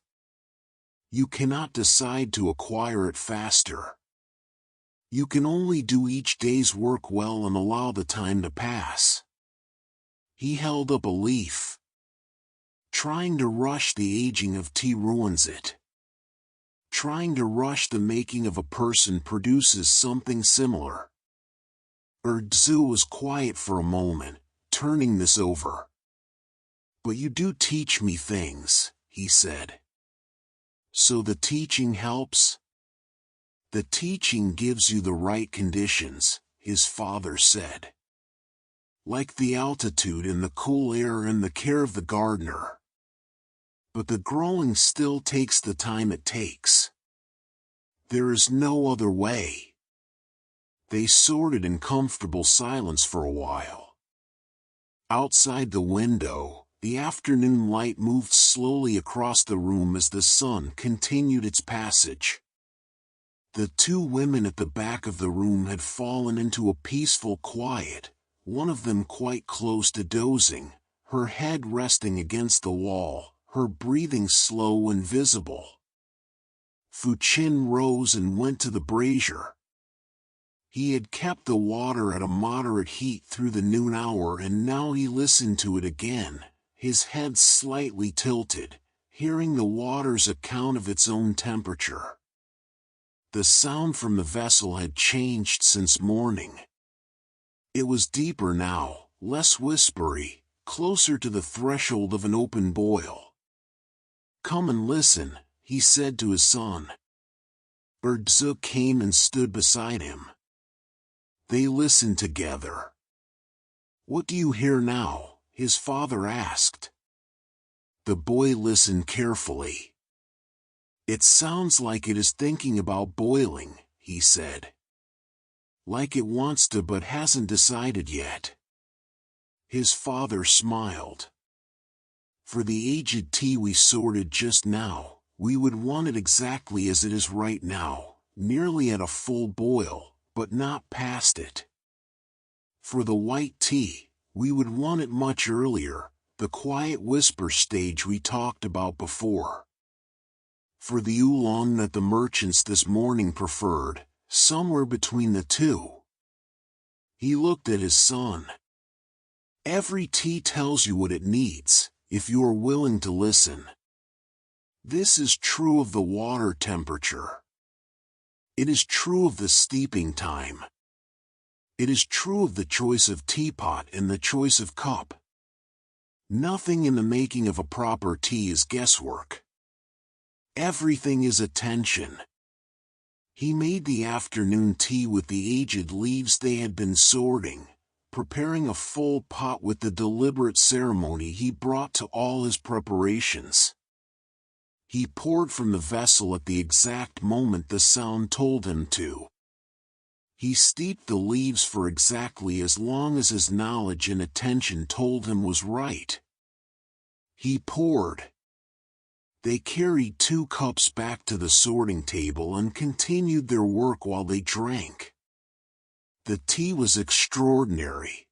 You cannot decide to acquire it faster. You can only do each day's work well and allow the time to pass. He held up a leaf. Trying to rush the aging of tea ruins it. Trying to rush the making of a person produces something similar. Ér Tze was quiet for a moment, turning this over. But you do teach me things, he said. So the teaching helps? The teaching gives you the right conditions, his father said. Like the altitude and the cool air and the care of the gardener. But the growing still takes the time it takes. There is no other way. They sorted in comfortable silence for a while. Outside the window, the afternoon light moved slowly across the room as the sun continued its passage. The two women at the back of the room had fallen into a peaceful quiet, one of them quite close to dozing, her head resting against the wall, her breathing slow and visible. Fù Chīn rose and went to the brazier. He had kept the water at a moderate heat through the noon hour, and now he listened to it again, his head slightly tilted, hearing the water's account of its own temperature. The sound from the vessel had changed since morning. It was deeper now, less whispery, closer to the threshold of an open boil. "Come and listen," he said to his son. Ér Tze came and stood beside him. They listened together. "What do you hear now?" his father asked. The boy listened carefully. "It sounds like it is thinking about boiling," he said. "Like it wants to but hasn't decided yet." His father smiled. "For the aged tea we sorted just now, we would want it exactly as it is right now, nearly at a full boil, but not past it. For the white tea, we would want it much earlier, the quiet whisper stage we talked about before. For the oolong that the merchants this morning preferred, somewhere between the two." He looked at his son. "Every tea tells you what it needs, if you are willing to listen. This is true of the water temperature. It is true of the steeping time. It is true of the choice of teapot and the choice of cup. Nothing in the making of a proper tea is guesswork. Everything is attention." He made the afternoon tea with the aged leaves they had been sorting, preparing a full pot with the deliberate ceremony he brought to all his preparations. He poured from the vessel at the exact moment the sound told him to. He steeped the leaves for exactly as long as his knowledge and attention told him was right. He poured. They carried 2 cups back to the sorting table and continued their work while they drank. The tea was extraordinary.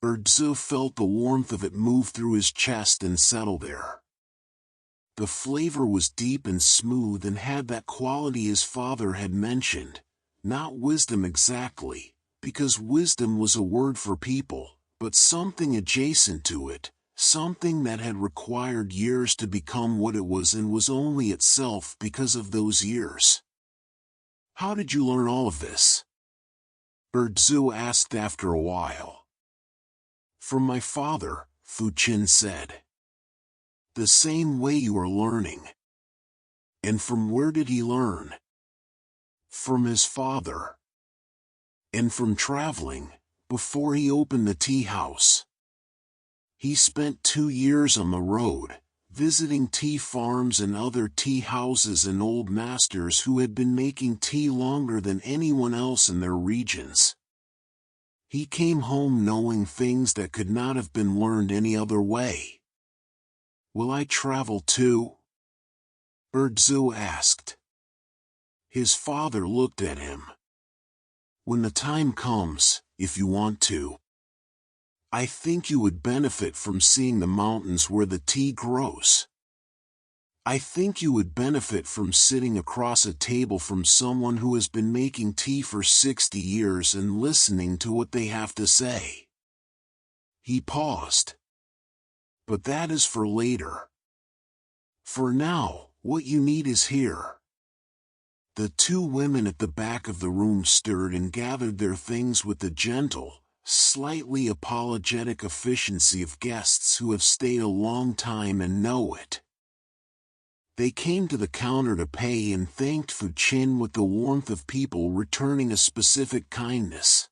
Ér Tze felt the warmth of it move through his chest and settle there. The flavor was deep and smooth and had that quality his father had mentioned, not wisdom exactly, because wisdom was a word for people, but something adjacent to it, something that had required years to become what it was and was only itself because of those years. "How did you learn all of this?" Ér Tze asked after a while. "From my father," Fù Chīn said. "The same way you are learning." "And from where did he learn?" "From his father. And from traveling, before he opened the tea house. He spent 2 years on the road, visiting tea farms and other tea houses and old masters who had been making tea longer than anyone else in their regions. He came home knowing things that could not have been learned any other way." "Will I travel too?" Ér Tze asked. His father looked at him. "When the time comes, if you want to. I think you would benefit from seeing the mountains where the tea grows. I think you would benefit from sitting across a table from someone who has been making tea for 60 years and listening to what they have to say." He paused. "But that is for later. For now, what you need is here." The 2 women at the back of the room stirred and gathered their things with the gentle, slightly apologetic efficiency of guests who have stayed a long time and know it. They came to the counter to pay and thanked Fù Chīn with the warmth of people returning a specific kindness.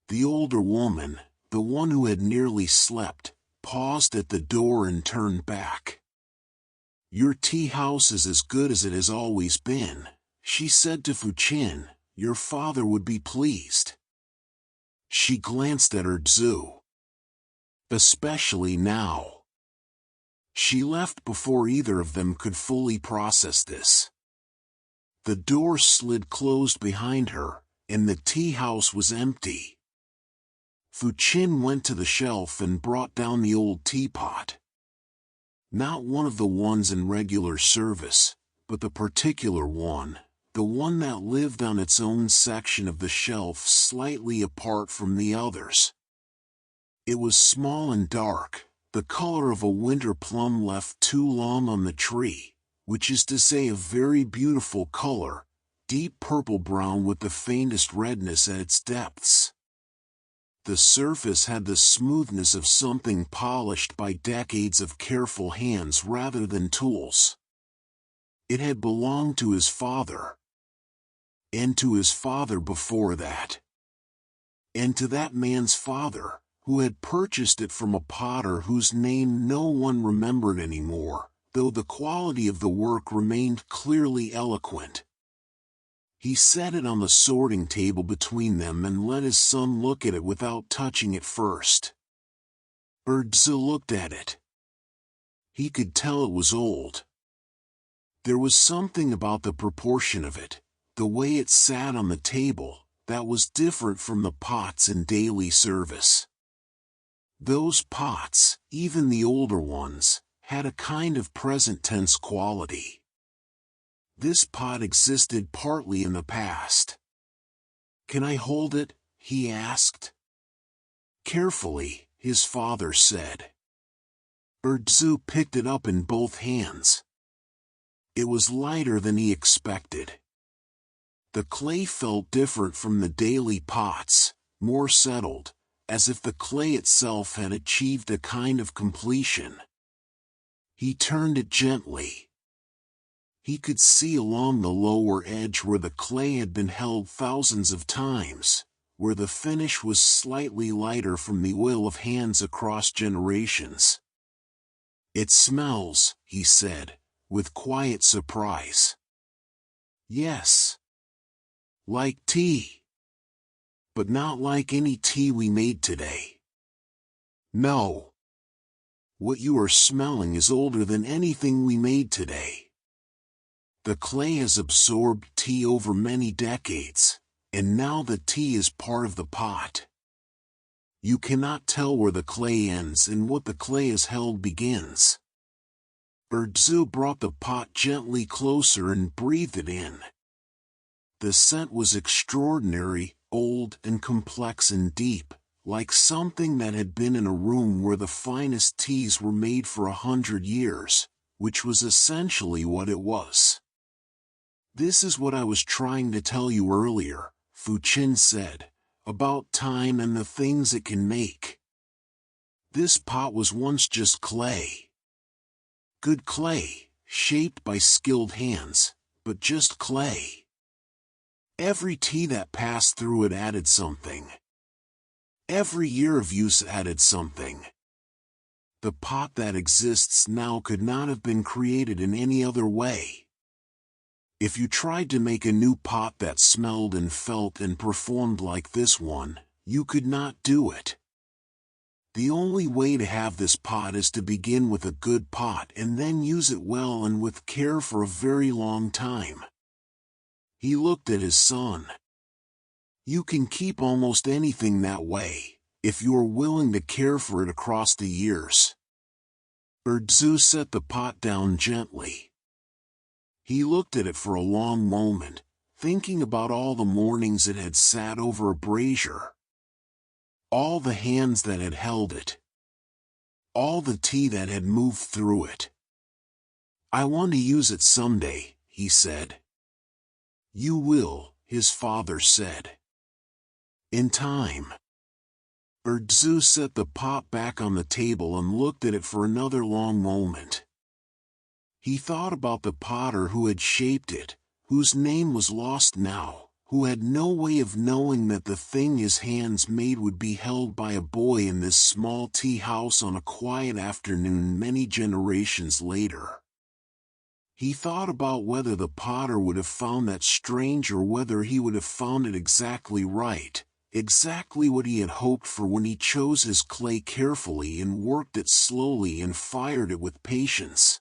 The older woman, the one who had nearly slept, paused at the door and turned back. "Your tea house is as good as it has always been," she said to Fù Chīn. "Your father would be pleased." She glanced at Ér Tze. "Especially now." She left before either of them could fully process this. The door slid closed behind her, and the tea house was empty. Fù Chīn went to the shelf and brought down the old teapot. Not one of the ones in regular service, but the particular one, the one that lived on its own section of the shelf slightly apart from the others. It was small and dark, the color of a winter plum left too long on the tree, which is to say a very beautiful color, deep purple-brown with the faintest redness at its depths. The surface had the smoothness of something polished by decades of careful hands rather than tools. It had belonged to his father. And to his father before that. And to that man's father, who had purchased it from a potter whose name no one remembered anymore, though the quality of the work remained clearly eloquent. He set it on the sorting table between them and let his son look at it without touching it first. Ér Tze looked at it. He could tell it was old. There was something about the proportion of it, the way it sat on the table, that was different from the pots in daily service. Those pots, even the older ones, had a kind of present tense quality. This pot existed partly in the past. "Can I hold it?" he asked. "Carefully," his father said. Ér Tze picked it up in both hands. It was lighter than he expected. The clay felt different from the daily pots, more settled, as if the clay itself had achieved a kind of completion. He turned it gently. He could see along the lower edge where the clay had been held thousands of times, where the finish was slightly lighter from the oil of hands across generations. "It smells," he said, with quiet surprise. "Yes. Like tea. But not like any tea we made today." "No. What you are smelling is older than anything we made today. The clay has absorbed tea over many decades, and now the tea is part of the pot. You cannot tell where the clay ends and what the clay has held begins." Ér Tze brought the pot gently closer and breathed it in. The scent was extraordinary, old and complex and deep, like something that had been in a room where the finest teas were made for 100 years, which was essentially what it was. "This is what I was trying to tell you earlier," Fù Chīn said, "about time and the things it can make. This pot was once just clay. Good clay, shaped by skilled hands, but just clay. Every tea that passed through it added something. Every year of use added something. The pot that exists now could not have been created in any other way. If you tried to make a new pot that smelled and felt and performed like this one, you could not do it. The only way to have this pot is to begin with a good pot and then use it well and with care for a very long time." He looked at his son. "You can keep almost anything that way, if you are willing to care for it across the years." Ér Tze set the pot down gently. He looked at it for a long moment, thinking about all the mornings it had sat over a brazier. All the hands that had held it. All the tea that had moved through it. "I want to use it someday," he said. "You will," his father said. "In time." Ér Tze set the pot back on the table and looked at it for another long moment. He thought about the potter who had shaped it, whose name was lost now, who had no way of knowing that the thing his hands made would be held by a boy in this small tea house on a quiet afternoon many generations later. He thought about whether the potter would have found that strange or whether he would have found it exactly right, exactly what he had hoped for when he chose his clay carefully and worked it slowly and fired it with patience.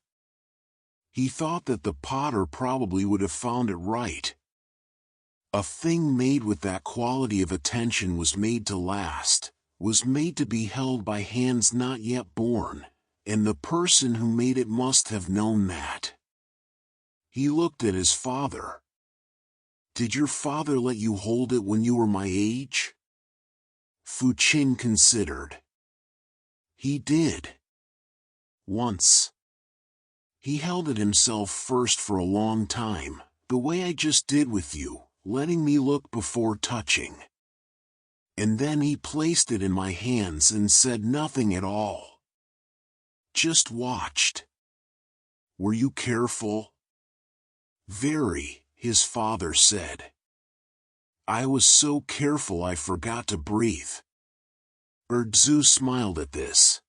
He thought that the potter probably would have found it right. A thing made with that quality of attention was made to last, was made to be held by hands not yet born, and the person who made it must have known that. He looked at his father. "Did your father let you hold it when you were my age?" Fù Chīn considered. "He did. Once. He held it himself first for a long time, the way I just did with you, letting me look before touching. And then he placed it in my hands and said nothing at all. Just watched." "Were you careful?" "Very," his father said. "I was so careful I forgot to breathe." Ér Tze smiled at this.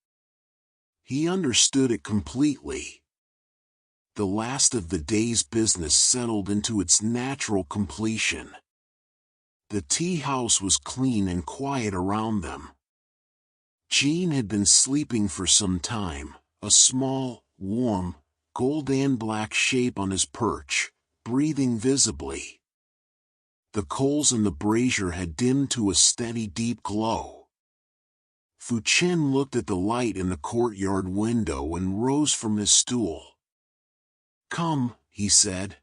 He understood it completely. The last of the day's business settled into its natural completion. The tea house was clean and quiet around them. Jean had been sleeping for some time, a small, warm, golden black shape on his perch, breathing visibly. The coals in the brazier had dimmed to a steady deep glow. Fù Chīn looked at the light in the courtyard window and rose from his stool. "Come," he said.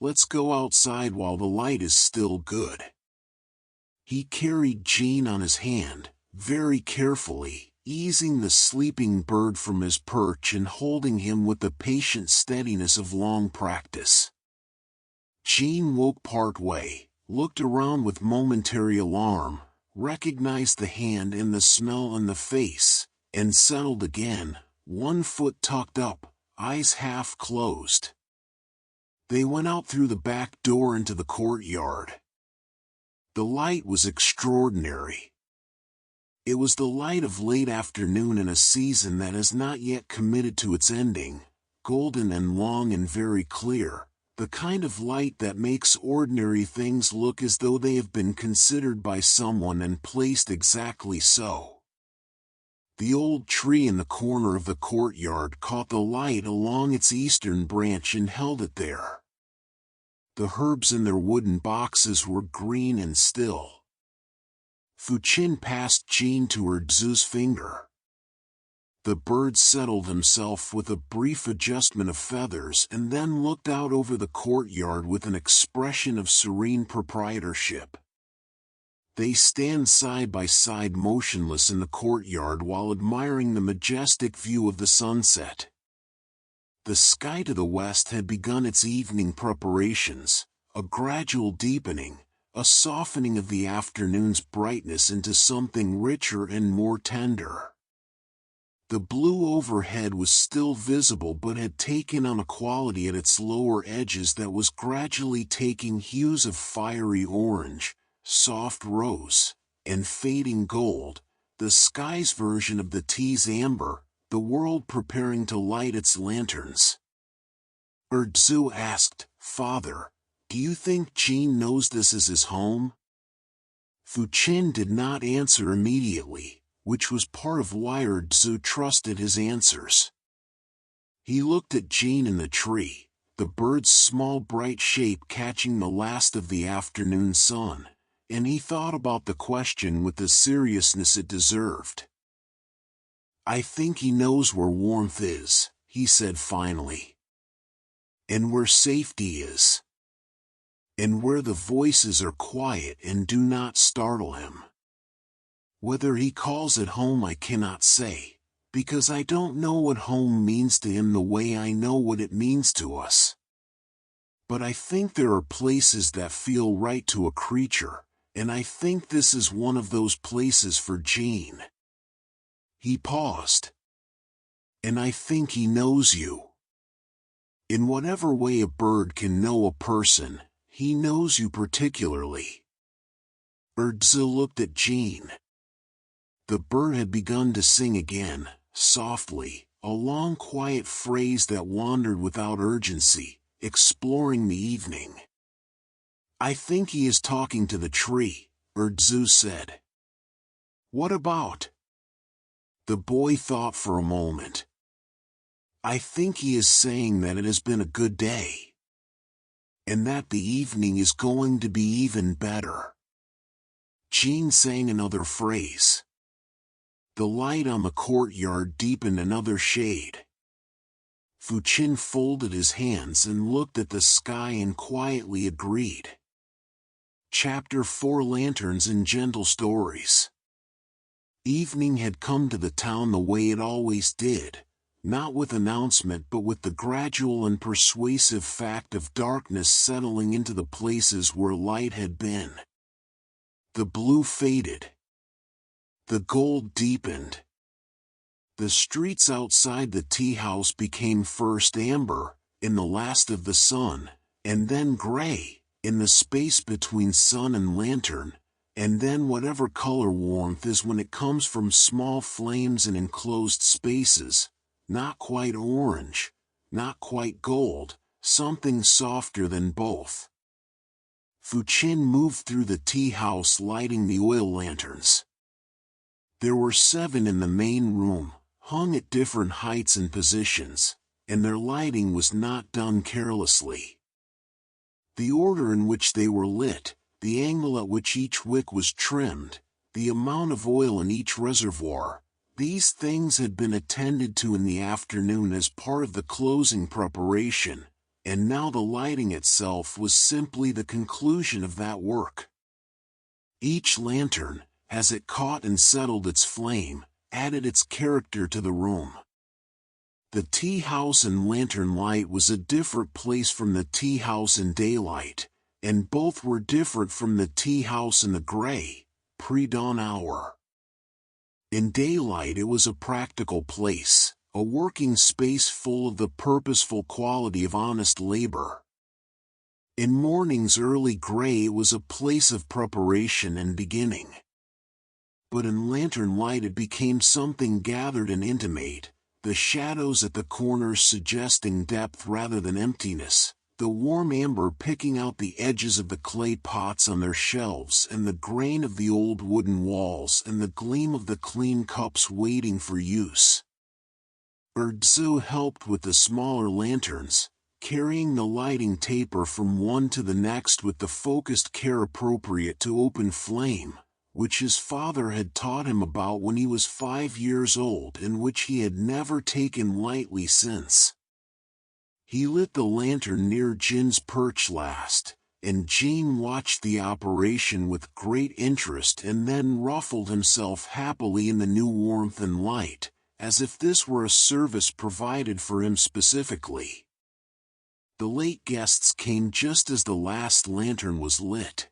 "Let's go outside while the light is still good." He carried Jean on his hand, very carefully, easing the sleeping bird from his perch and holding him with the patient steadiness of long practice. Jean woke part way, looked around with momentary alarm, recognized the hand and the smell and the face, and settled again, one foot tucked up, eyes half closed. They went out through the back door into the courtyard. The light was extraordinary. It was the light of late afternoon in a season that has not yet committed to its ending, golden and long and very clear, the kind of light that makes ordinary things look as though they have been considered by someone and placed exactly so. The old tree in the corner of the courtyard caught the light along its eastern branch and held it there. The herbs in their wooden boxes were green and still. Fù Chīn passed Jean to Ér Tze's finger. The bird settled himself with a brief adjustment of feathers and then looked out over the courtyard with an expression of serene proprietorship. They stand side by side motionless in the courtyard while admiring the majestic view of the sunset. The sky to the west had begun its evening preparations, a gradual deepening, a softening of the afternoon's brightness into something richer and more tender. The blue overhead was still visible but had taken on a quality at its lower edges that was gradually taking hues of fiery orange, soft rose, and fading gold, the sky's version of the tea's amber, the world preparing to light its lanterns. Ér Tze asked, "Father, do you think Jean knows this is his home?" Fù Chīn did not answer immediately, which was part of why Ér Tze trusted his answers. He looked at Jean in the tree, the bird's small bright shape catching the last of the afternoon sun, and he thought about the question with the seriousness it deserved. "I think he knows where warmth is," he said finally. "And where safety is. And where the voices are quiet and do not startle him. Whether he calls it home I cannot say, because I don't know what home means to him the way I know what it means to us. But I think there are places that feel right to a creature, and I think this is one of those places for Jean." He paused. "And I think he knows you. In whatever way a bird can know a person, he knows you particularly." Ér Tze looked at Jean. The bird had begun to sing again, softly, a long quiet phrase that wandered without urgency, exploring the evening. "I think he is talking to the tree," Ér Tze said. "What about?" The boy thought for a moment. "I think he is saying that it has been a good day. And that the evening is going to be even better." Jean sang another phrase. The light on the courtyard deepened another shade. Fù Chīn folded his hands and looked at the sky and quietly agreed. Chapter 4 Lanterns and Gentle Stories. Evening had come to the town the way it always did, not with announcement but with the gradual and persuasive fact of darkness settling into the places where light had been. The blue faded. The gold deepened. The streets outside the tea house became first amber, in the last of the sun, and then gray, in the space between sun and lantern, and then whatever color warmth is when it comes from small flames in enclosed spaces, not quite orange, not quite gold, something softer than both. Fù Chīn moved through the tea house lighting the oil lanterns. There were 7 in the main room, hung at different heights and positions, and their lighting was not done carelessly. The order in which they were lit, the angle at which each wick was trimmed, the amount of oil in each reservoir, these things had been attended to in the afternoon as part of the closing preparation, and now the lighting itself was simply the conclusion of that work. Each lantern, as it caught and settled its flame, added its character to the room. The tea house in lantern light was a different place from the tea house in daylight, and both were different from the tea house in the gray, pre-dawn hour. In daylight it was a practical place, a working space full of the purposeful quality of honest labor. In morning's early gray it was a place of preparation and beginning. But in lantern light it became something gathered and intimate, the shadows at the corners suggesting depth rather than emptiness, the warm amber picking out the edges of the clay pots on their shelves and the grain of the old wooden walls and the gleam of the clean cups waiting for use. Ér Tze helped with the smaller lanterns, carrying the lighting taper from one to the next with the focused care appropriate to open flame, which his father had taught him about when he was 5 years old and which he had never taken lightly since. He lit the lantern near Jin's perch last, and Jean watched the operation with great interest and then ruffled himself happily in the new warmth and light, as if this were a service provided for him specifically. The late guests came just as the last lantern was lit.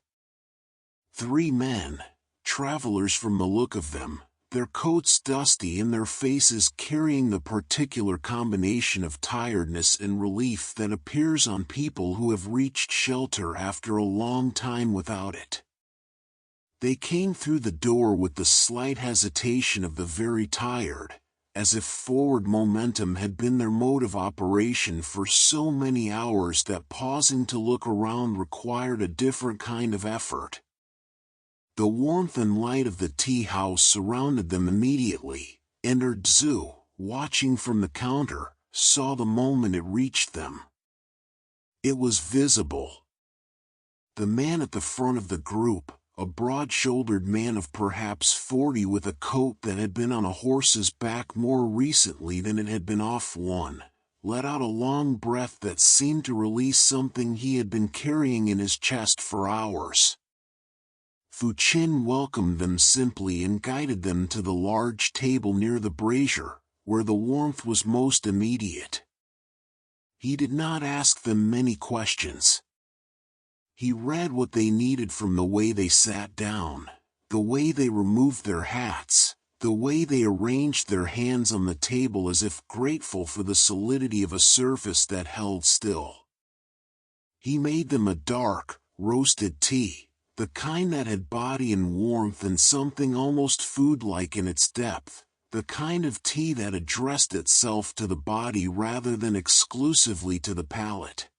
3 men, travelers from the look of them, their coats dusty and their faces carrying the particular combination of tiredness and relief that appears on people who have reached shelter after a long time without it. They came through the door with the slight hesitation of the very tired, as if forward momentum had been their mode of operation for so many hours that pausing to look around required a different kind of effort. The warmth and light of the tea house surrounded them immediately, and Ér Tze, watching from the counter, saw the moment it reached them. It was visible. The man at the front of the group, a broad-shouldered man of perhaps 40 with a coat that had been on a horse's back more recently than it had been off one, let out a long breath that seemed to release something he had been carrying in his chest for hours. Fù Chīn welcomed them simply and guided them to the large table near the brazier, where the warmth was most immediate. He did not ask them many questions. He read what they needed from the way they sat down, the way they removed their hats, the way they arranged their hands on the table as if grateful for the solidity of a surface that held still. He made them a dark, roasted tea, the kind that had body and warmth and something almost food-like in its depth, the kind of tea that addressed itself to the body rather than exclusively to the palate.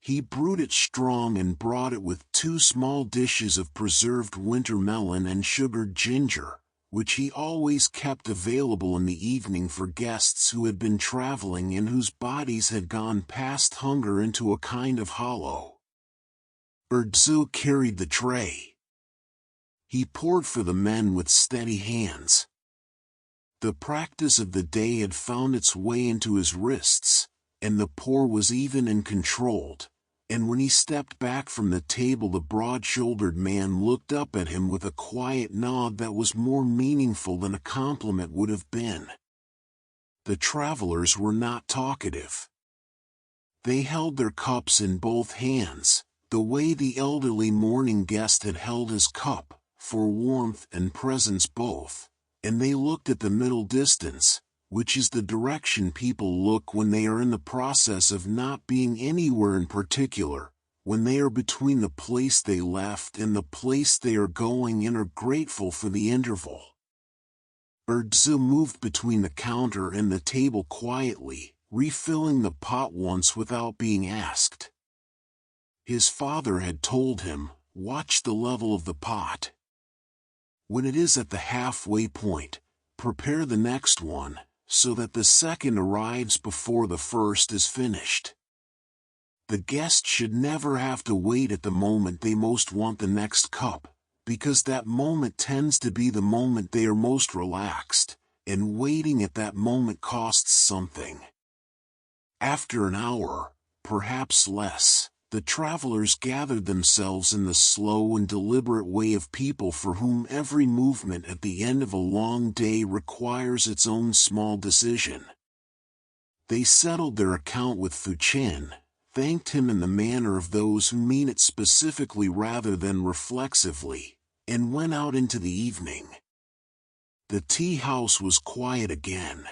He brewed it strong and brought it with 2 small dishes of preserved winter melon and sugared ginger, which he always kept available in the evening for guests who had been traveling and whose bodies had gone past hunger into a kind of hollow. Ér Tze carried the tray. He poured for the men with steady hands. The practice of the day had found its way into his wrists, and the pour was even and controlled, and when he stepped back from the table the broad-shouldered man looked up at him with a quiet nod that was more meaningful than a compliment would have been. The travelers were not talkative. They held their cups in both hands, the way the elderly morning guest had held his cup, for warmth and presence both, and they looked at the middle distance, which is the direction people look when they are in the process of not being anywhere in particular, when they are between the place they left and the place they are going and are grateful for the interval. Ér Tze moved between the counter and the table quietly, refilling the pot once without being asked. His father had told him, "Watch the level of the pot. When it is at the halfway point, prepare the next one, so that the second arrives before the first is finished." The guest should never have to wait at the moment they most want the next cup, because that moment tends to be the moment they are most relaxed, and waiting at that moment costs something. After an hour, perhaps less, the travelers gathered themselves in the slow and deliberate way of people for whom every movement at the end of a long day requires its own small decision. They settled their account with Fù Chīn, thanked him in the manner of those who mean it specifically rather than reflexively, and went out into the evening. The tea house was quiet again.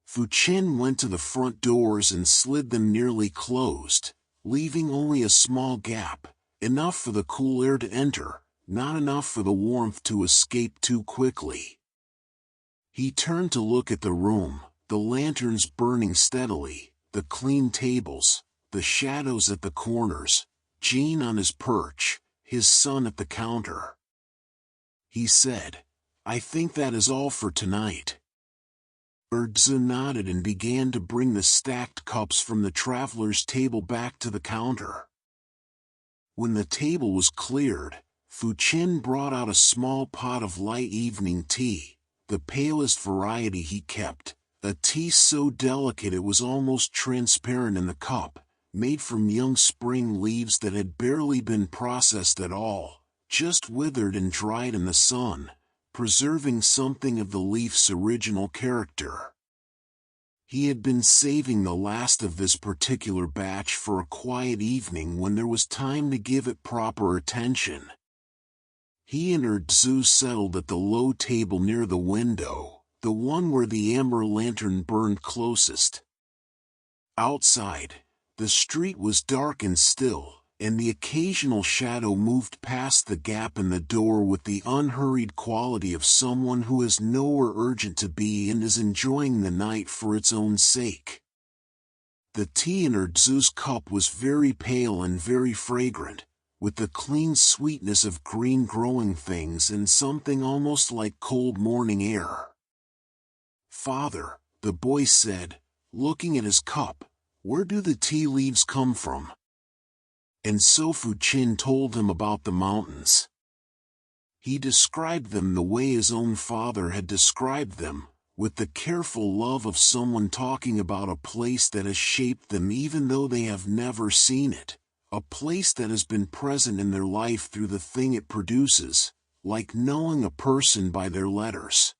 Fù Chīn went to the front doors and slid them nearly closed, leaving only a small gap, enough for the cool air to enter, not enough for the warmth to escape too quickly. He turned to look at the room, the lanterns burning steadily, the clean tables, the shadows at the corners, Jean on his perch, his son at the counter. He said, "I think that is all for tonight." Ér Tze nodded and began to bring the stacked cups from the traveler's table back to the counter. When the table was cleared, Fù Chīn brought out a small pot of light evening tea, the palest variety he kept, a tea so delicate it was almost transparent in the cup, made from young spring leaves that had barely been processed at all, just withered and dried in the sun, preserving something of the leaf's original character. He had been saving the last of this particular batch for a quiet evening when there was time to give it proper attention. He and Ér Tze settled at the low table near the window, the one where the amber lantern burned closest. Outside, the street was dark and still, and the occasional shadow moved past the gap in the door with the unhurried quality of someone who is nowhere urgent to be and is enjoying the night for its own sake. The tea in Ér Tze's cup was very pale and very fragrant, with the clean sweetness of green growing things and something almost like cold morning air. "Father," the boy said, looking at his cup, "where do the tea leaves come from?" And so Fù Chīn told him about the mountains. He described them the way his own father had described them, with the careful love of someone talking about a place that has shaped them even though they have never seen it, a place that has been present in their life through the thing it produces, like knowing a person by their letters.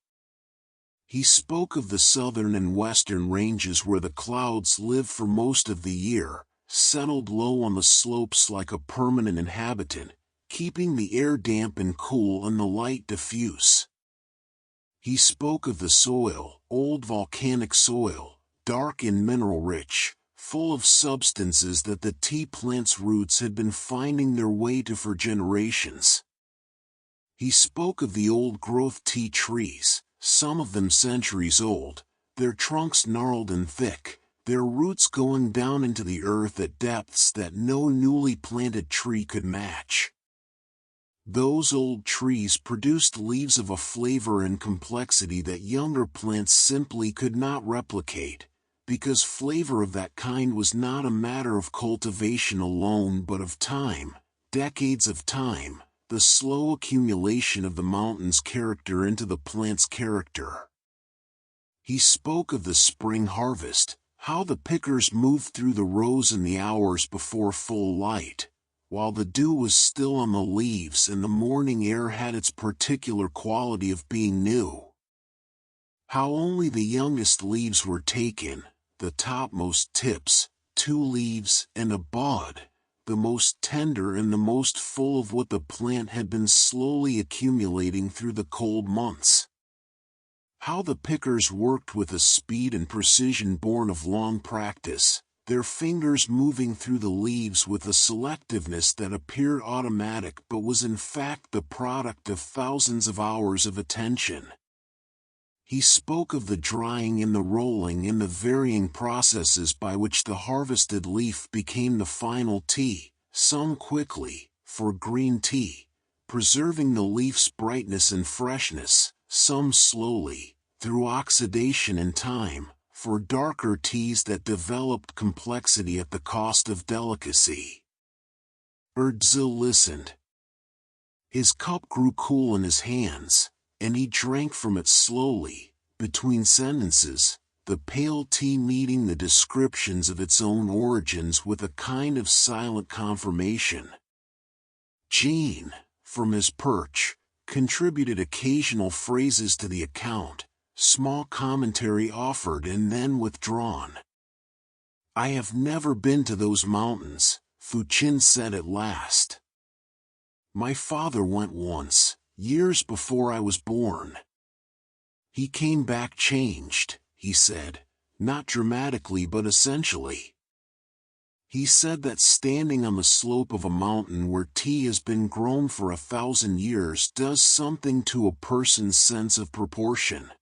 He spoke of the southern and western ranges where the clouds live for most of the year, settled low on the slopes like a permanent inhabitant, keeping the air damp and cool and the light diffuse. He spoke of the soil, old volcanic soil, dark and mineral-rich, full of substances that the tea plant's roots had been finding their way to for generations. He spoke of the old-growth tea trees, some of them centuries old, their trunks gnarled and thick, their roots going down into the earth at depths that no newly planted tree could match. Those old trees produced leaves of a flavor and complexity that younger plants simply could not replicate, because flavor of that kind was not a matter of cultivation alone but of time, decades of time, the slow accumulation of the mountain's character into the plant's character. He spoke of the spring harvest, how the pickers moved through the rows in the hours before full light, while the dew was still on the leaves and the morning air had its particular quality of being new. How only the youngest leaves were taken, the topmost tips, 2 leaves and a bud, the most tender and the most full of what the plant had been slowly accumulating through the cold months. How the pickers worked with a speed and precision born of long practice, their fingers moving through the leaves with a selectiveness that appeared automatic but was in fact the product of thousands of hours of attention. He spoke of the drying and the rolling and the varying processes by which the harvested leaf became the final tea, some quickly, for green tea, preserving the leaf's brightness and freshness, some slowly, through oxidation and time, for darker teas that developed complexity at the cost of delicacy. Ér Tze listened. His cup grew cool in his hands, and he drank from it slowly, between sentences, the pale tea meeting the descriptions of its own origins with a kind of silent confirmation. Jean, from his perch, contributed occasional phrases to the account, small commentary offered and then withdrawn. "I have never been to those mountains," Fù Chīn said at last. "My father went once, years before I was born. He came back changed," he said, "not dramatically but essentially. He said that standing on the slope of a mountain where tea has been grown for 1,000 years does something to a person's sense of proportion.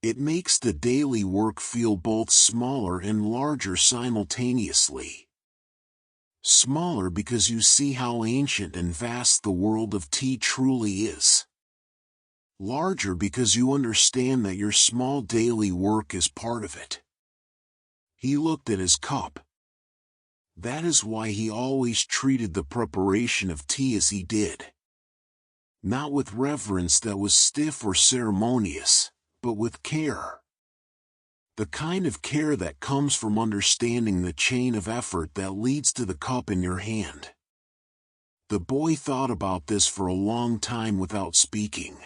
It makes the daily work feel both smaller and larger simultaneously. Smaller because you see how ancient and vast the world of tea truly is. Larger because you understand that your small daily work is part of it." He looked at his cup. That is why he always treated the preparation of tea as he did. Not with reverence that was stiff or ceremonious, but with care. The kind of care that comes from understanding the chain of effort that leads to the cup in your hand. The boy thought about this for a long time without speaking.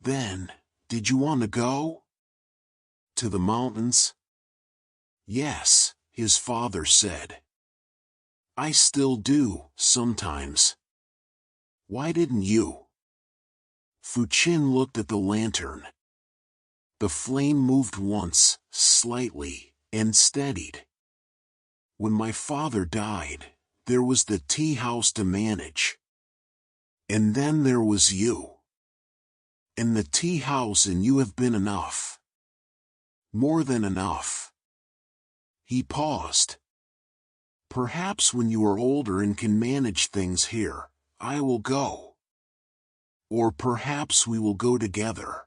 "Then, did you want to go? To the mountains?" "Yes," his father said. "I still do, sometimes. Why didn't you?" Fù Chīn looked at the lantern. The flame moved once, slightly, and steadied. "When my father died, there was the tea house to manage. And then there was you. And the tea house and you have been enough. More than enough." He paused. "Perhaps when you are older and can manage things here, I will go. Or perhaps we will go together."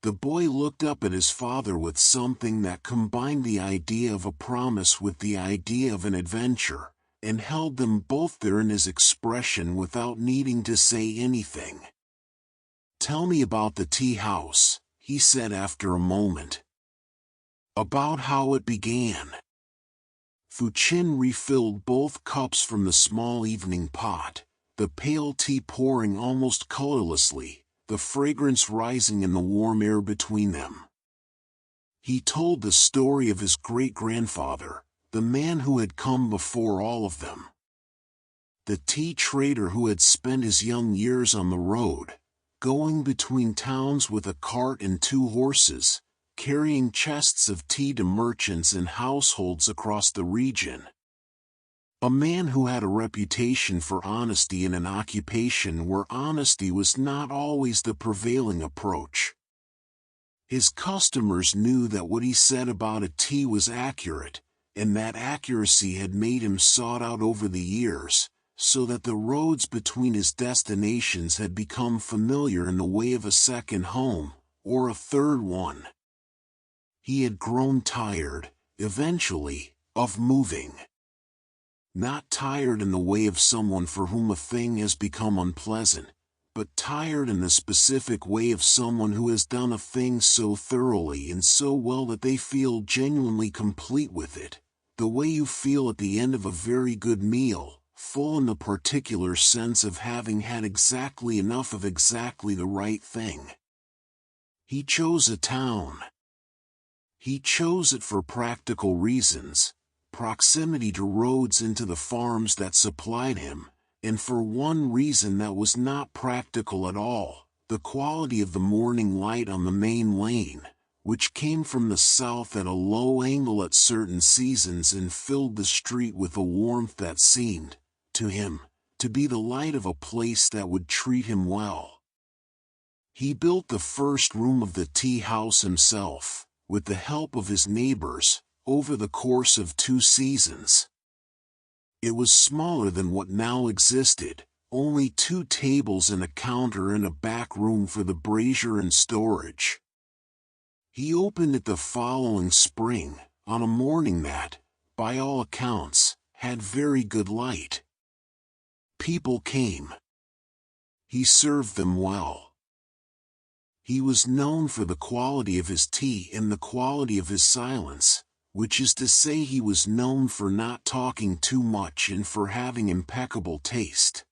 The boy looked up at his father with something that combined the idea of a promise with the idea of an adventure, and held them both there in his expression without needing to say anything. "Tell me about the tea house," he said after a moment. "About how it began." Fù Chīn refilled both cups from the small evening pot, the pale tea pouring almost colorlessly, the fragrance rising in the warm air between them. He told the story of his great-grandfather, the man who had come before all of them. The tea trader who had spent his young years on the road, going between towns with a cart and 2 horses, carrying chests of tea to merchants and households across the region. A man who had a reputation for honesty in an occupation where honesty was not always the prevailing approach. His customers knew that what he said about a tea was accurate, and that accuracy had made him sought out over the years, so that the roads between his destinations had become familiar in the way of a second home, or a third one. He had grown tired, eventually, of moving. Not tired in the way of someone for whom a thing has become unpleasant, but tired in the specific way of someone who has done a thing so thoroughly and so well that they feel genuinely complete with it, the way you feel at the end of a very good meal, full in the particular sense of having had exactly enough of exactly the right thing. He chose a town. He chose it for practical reasons, proximity to roads into the farms that supplied him, and for one reason that was not practical at all, the quality of the morning light on the main lane, which came from the south at a low angle at certain seasons and filled the street with a warmth that seemed, to him, to be the light of a place that would treat him well. He built the first room of the tea house himself, with the help of his neighbors, over the course of 2 seasons. It was smaller than what now existed, only 2 tables and a counter and a back room for the brazier and storage. He opened it the following spring, on a morning that, by all accounts, had very good light. People came. He served them well. He was known for the quality of his tea and the quality of his silence, which is to say he was known for not talking too much and for having impeccable taste.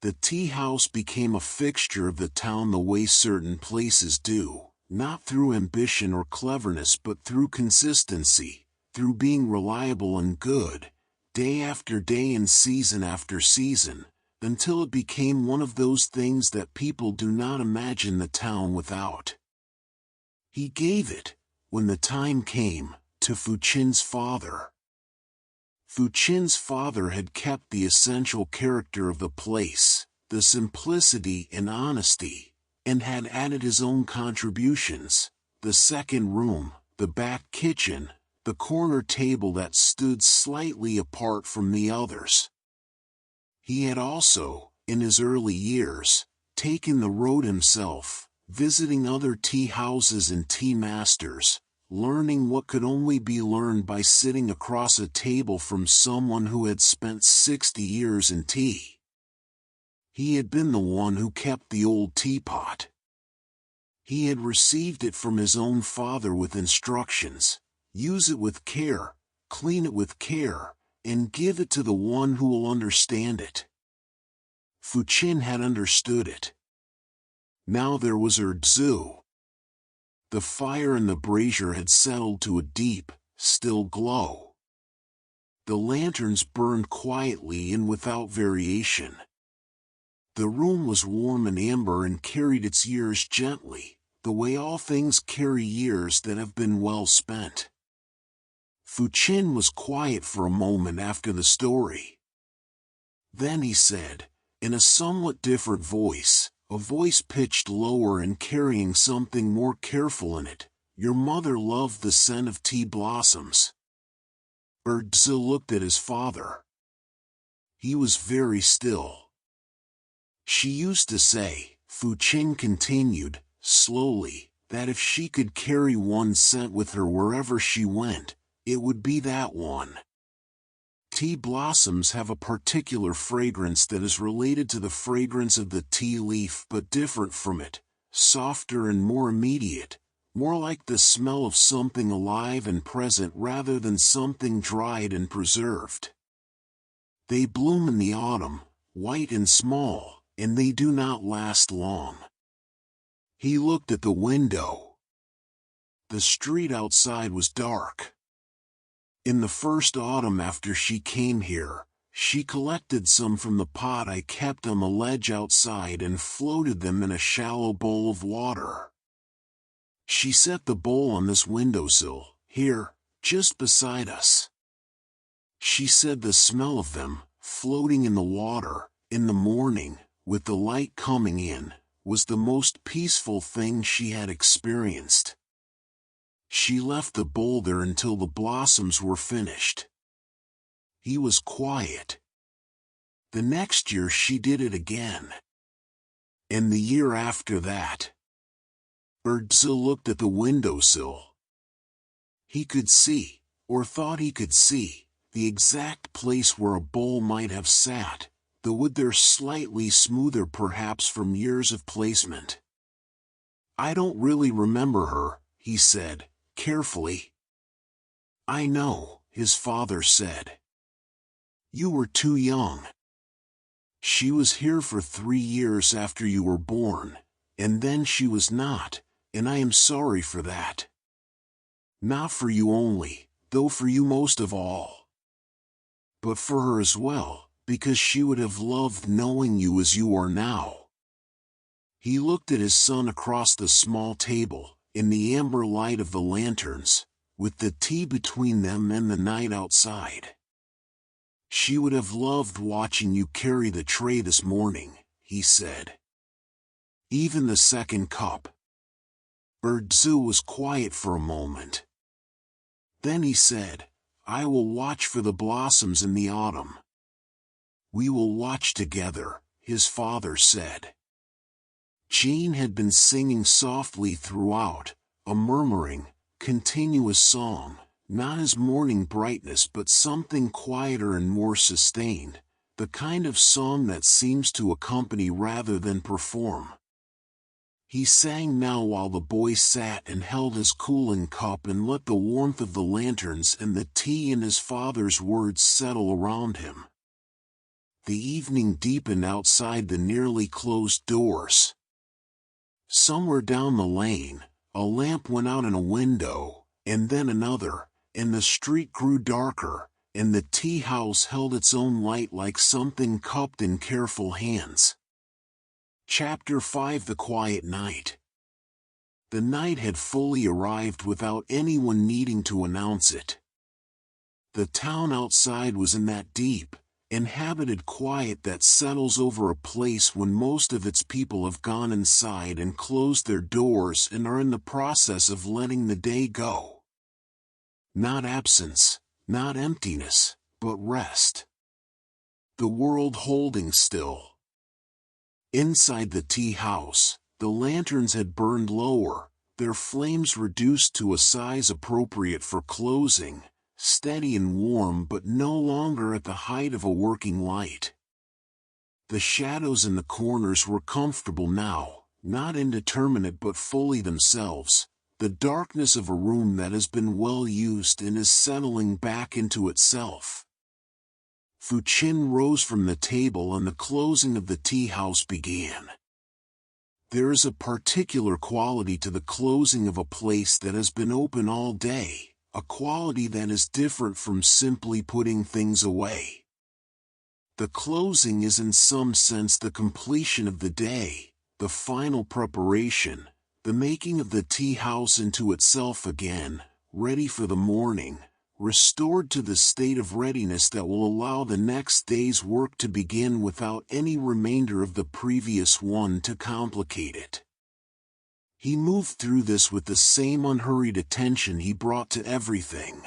The tea house became a fixture of the town the way certain places do, not through ambition or cleverness but through consistency, through being reliable and good, day after day and season after season, until it became one of those things that people do not imagine the town without. He gave it, when the time came, to Fù Chīn's father. Fù Chīn's father had kept the essential character of the place, the simplicity and honesty, and had added his own contributions, the second room, the back kitchen, the corner table that stood slightly apart from the others. He had also, in his early years, taken the road himself, visiting other tea houses and tea masters, learning what could only be learned by sitting across a table from someone who had spent 60 years in tea. He had been the one who kept the old teapot. He had received it from his own father with instructions: use it with care, clean it with care, and give it to the one who will understand it. Fù Chīn had understood it. Now there was Ér Tze. The fire in the brazier had settled to a deep, still glow. The lanterns burned quietly and without variation. The room was warm and amber and carried its years gently, the way all things carry years that have been well spent. Fù Chīn was quiet for a moment after the story. Then he said, in a somewhat different voice, a voice pitched lower and carrying something more careful in it, "Your mother loved the scent of tea blossoms." Ér Tze looked at his father. He was very still. She used to say, Fù Chīn continued, slowly, that if she could carry one scent with her wherever she went, it would be that one. Tea blossoms have a particular fragrance that is related to the fragrance of the tea leaf but different from it, softer and more immediate, more like the smell of something alive and present rather than something dried and preserved. They bloom in the autumn, white and small, and they do not last long. He looked at the window. The street outside was dark. In the first autumn after she came here, she collected some from the pot I kept on the ledge outside and floated them in a shallow bowl of water. She set the bowl on this windowsill, here, just beside us. She said the smell of them, floating in the water, in the morning, with the light coming in, was the most peaceful thing she had experienced. She left the bowl there until the blossoms were finished. He was quiet. The next year she did it again. And the year after that. Ér Tze looked at the windowsill. He could see, or thought he could see, the exact place where a bowl might have sat, the wood there slightly smoother perhaps from years of placement. "I don't really remember her," he said, carefully. "I know," his father said. "You were too young. She was here for 3 years after you were born, and then she was not, and I am sorry for that. Not for you only, though for you most of all. But for her as well, because she would have loved knowing you as you are now." He looked at his son across the small table, in the amber light of the lanterns, with the tea between them and the night outside. "She would have loved watching you carry the tray this morning," he said. "Even the second cup." Ér Tze was quiet for a moment. Then he said, "I will watch for the blossoms in the autumn." "We will watch together," his father said. Chīn had been singing softly throughout, a murmuring, continuous song, not his morning brightness but something quieter and more sustained, the kind of song that seems to accompany rather than perform. He sang now while the boy sat and held his cooling cup and let the warmth of the lanterns and the tea and his father's words settle around him. The evening deepened outside the nearly closed doors. Somewhere down the lane, a lamp went out in a window, and then another, and the street grew darker, and the tea house held its own light like something cupped in careful hands. Chapter 5 The Quiet Night. The night had fully arrived without anyone needing to announce it. The town outside was in that deep, inhabited quiet that settles over a place when most of its people have gone inside and closed their doors and are in the process of letting the day go. Not absence, not emptiness, but rest. The world holding still. Inside the tea house, the lanterns had burned lower, their flames reduced to a size appropriate for closing, steady and warm but no longer at the height of a working light. The shadows in the corners were comfortable now, not indeterminate but fully themselves, the darkness of a room that has been well used and is settling back into itself. Fù Chīn rose from the table and the closing of the tea house began. There is a particular quality to the closing of a place that has been open all day, a quality that is different from simply putting things away. The closing is in some sense the completion of the day, the final preparation, the making of the tea house into itself again, ready for the morning, restored to the state of readiness that will allow the next day's work to begin without any remainder of the previous one to complicate it. He moved through this with the same unhurried attention he brought to everything.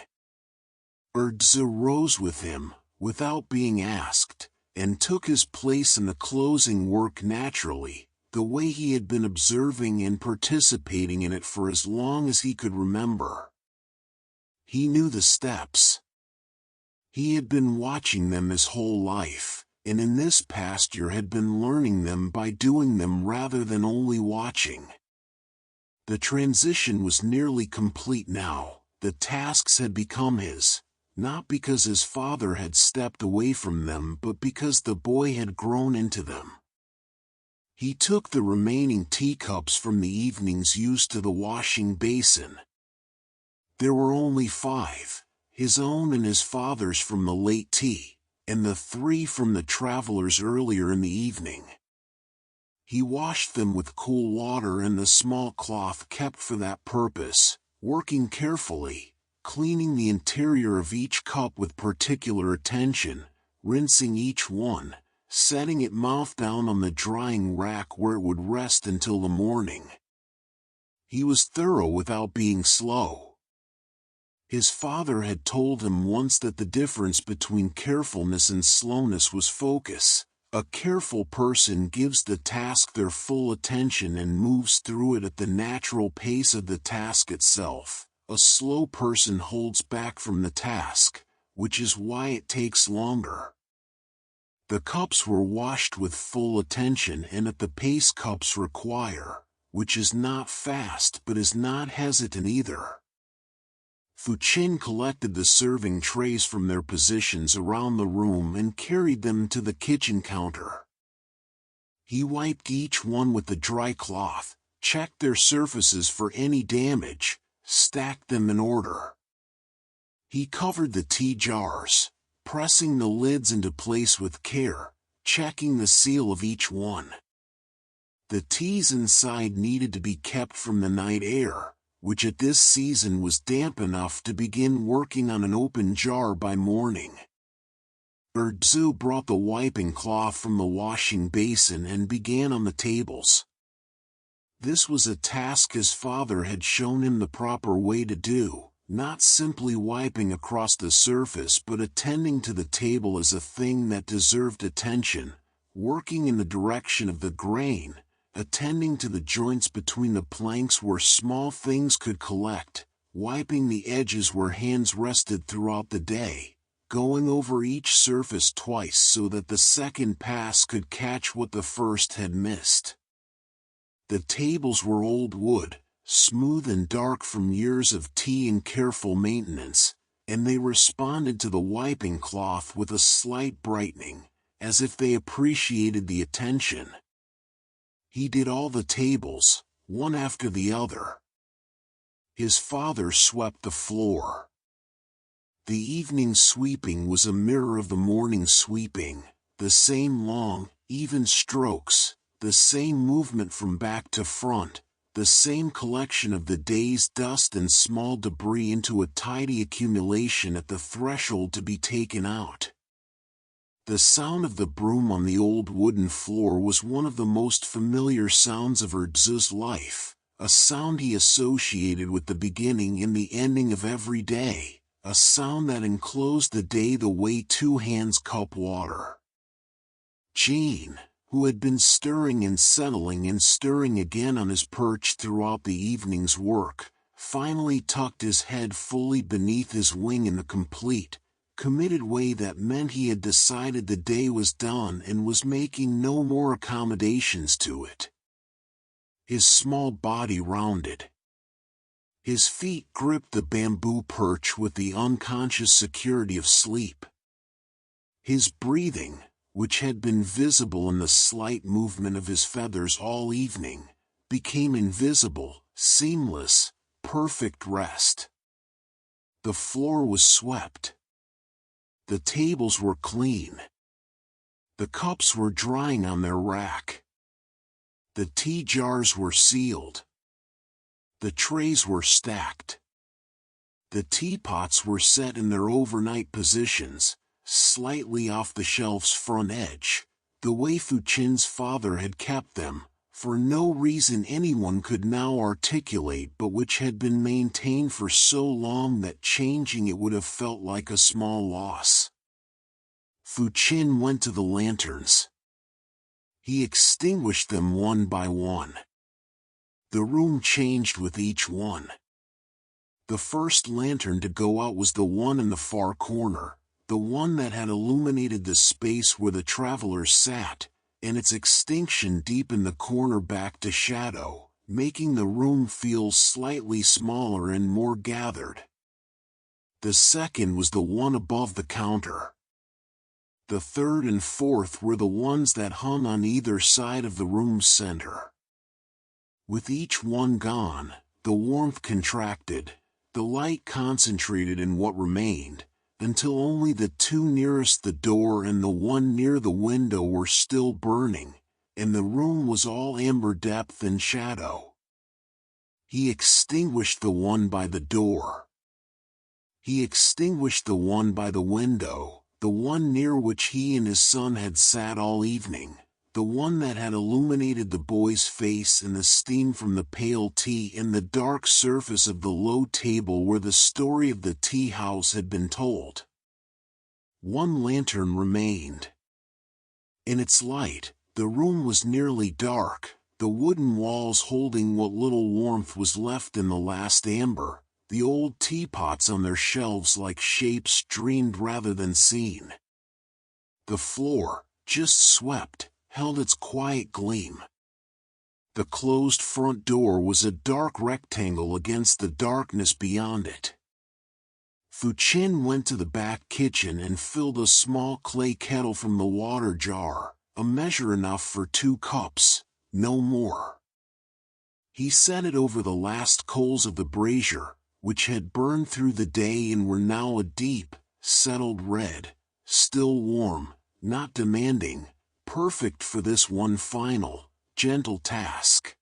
Ér Tze rose with him, without being asked, and took his place in the closing work naturally, the way he had been observing and participating in it for as long as he could remember. He knew the steps. He had been watching them his whole life, and in this past year had been learning them by doing them rather than only watching. The transition was nearly complete now, the tasks had become his, not because his father had stepped away from them but because the boy had grown into them. He took the remaining teacups from the evening's use to the washing basin. There were only 5, his own and his father's from the late tea, and the 3 from the travelers earlier in the evening. He washed them with cool water and the small cloth kept for that purpose, working carefully, cleaning the interior of each cup with particular attention, rinsing each one, setting it mouth down on the drying rack where it would rest until the morning. He was thorough without being slow. His father had told him once that the difference between carefulness and slowness was focus. A careful person gives the task their full attention and moves through it at the natural pace of the task itself. A slow person holds back from the task, which is why it takes longer. The cups were washed with full attention and at the pace cups require, which is not fast but is not hesitant either. Fù Chīn collected the serving trays from their positions around the room and carried them to the kitchen counter. He wiped each one with a dry cloth, checked their surfaces for any damage, stacked them in order. He covered the tea jars, pressing the lids into place with care, checking the seal of each one. The teas inside needed to be kept from the night air, which at this season was damp enough to begin working on an open jar by morning. Ér Tze brought the wiping cloth from the washing basin and began on the tables. This was a task his father had shown him the proper way to do, not simply wiping across the surface but attending to the table as a thing that deserved attention, working in the direction of the grain, attending to the joints between the planks where small things could collect, wiping the edges where hands rested throughout the day, going over each surface twice so that the second pass could catch what the first had missed. The tables were old wood, smooth and dark from years of tea and careful maintenance, and they responded to the wiping cloth with a slight brightening, as if they appreciated the attention. He did all the tables, one after the other. His father swept the floor. The evening sweeping was a mirror of the morning sweeping, the same long, even strokes, the same movement from back to front, the same collection of the day's dust and small debris into a tidy accumulation at the threshold to be taken out. The sound of the broom on the old wooden floor was one of the most familiar sounds of Ér Tze's life, a sound he associated with the beginning and the ending of every day, a sound that enclosed the day the way two hands cup water. Chīn, who had been stirring and settling and stirring again on his perch throughout the evening's work, finally tucked his head fully beneath his wing in the complete, committed way that meant he had decided the day was done and was making no more accommodations to it. His small body rounded. His feet gripped the bamboo perch with the unconscious security of sleep. His breathing, which had been visible in the slight movement of his feathers all evening, became invisible, seamless, perfect rest. The floor was swept. The tables were clean. The cups were drying on their rack. The tea jars were sealed. The trays were stacked. The teapots were set in their overnight positions, slightly off the shelf's front edge, the way Fù Chīn's father had kept them, for no reason anyone could now articulate but which had been maintained for so long that changing it would have felt like a small loss. Fù Chīn went to the lanterns. He extinguished them one by one. The room changed with each one. The first lantern to go out was the one in the far corner, the one that had illuminated the space where the travelers sat, and its extinction deepened the corner back to shadow, making the room feel slightly smaller and more gathered. The second was the one above the counter. The third and fourth were the ones that hung on either side of the room's center. With each one gone, the warmth contracted, the light concentrated in what remained, until only the two nearest the door and the one near the window were still burning, and the room was all amber depth and shadow. He extinguished the one by the door. He extinguished the one by the window, the one near which he and his son had sat all evening, the one that had illuminated the boy's face and the steam from the pale tea and the dark surface of the low table where the story of the tea house had been told. One lantern remained. In its light, the room was nearly dark, the wooden walls holding what little warmth was left in the last amber, the old teapots on their shelves like shapes dreamed rather than seen. The floor, just swept, held its quiet gleam. The closed front door was a dark rectangle against the darkness beyond it. Fù Chīn went to the back kitchen and filled a small clay kettle from the water jar, a measure enough for 2 cups, no more. He set it over the last coals of the brazier, which had burned through the day and were now a deep, settled red, still warm, not demanding, perfect for this one final, gentle task.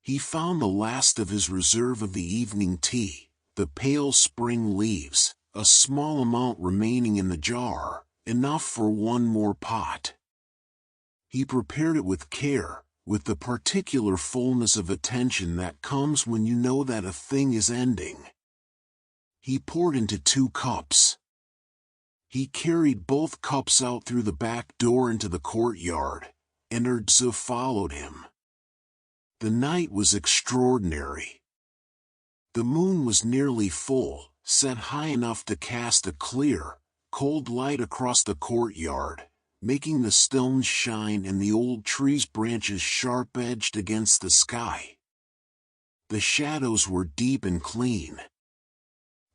He found the last of his reserve of the evening tea, the pale spring leaves, a small amount remaining in the jar, enough for 1 more pot. He prepared it with care, with the particular fullness of attention that comes when you know that a thing is ending. He poured into 2 cups. He carried both cups out through the back door into the courtyard, and Ér Tze followed him. The night was extraordinary. The moon was nearly full, set high enough to cast a clear, cold light across the courtyard, making the stones shine and the old trees' branches sharp-edged against the sky. The shadows were deep and clean.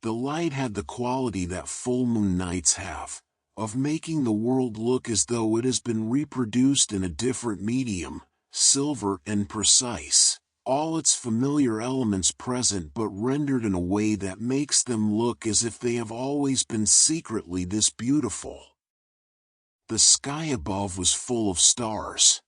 The light had the quality that full moon nights have, of making the world look as though it has been reproduced in a different medium, silver and precise, all its familiar elements present but rendered in a way that makes them look as if they have always been secretly this beautiful. The sky above was full of stars.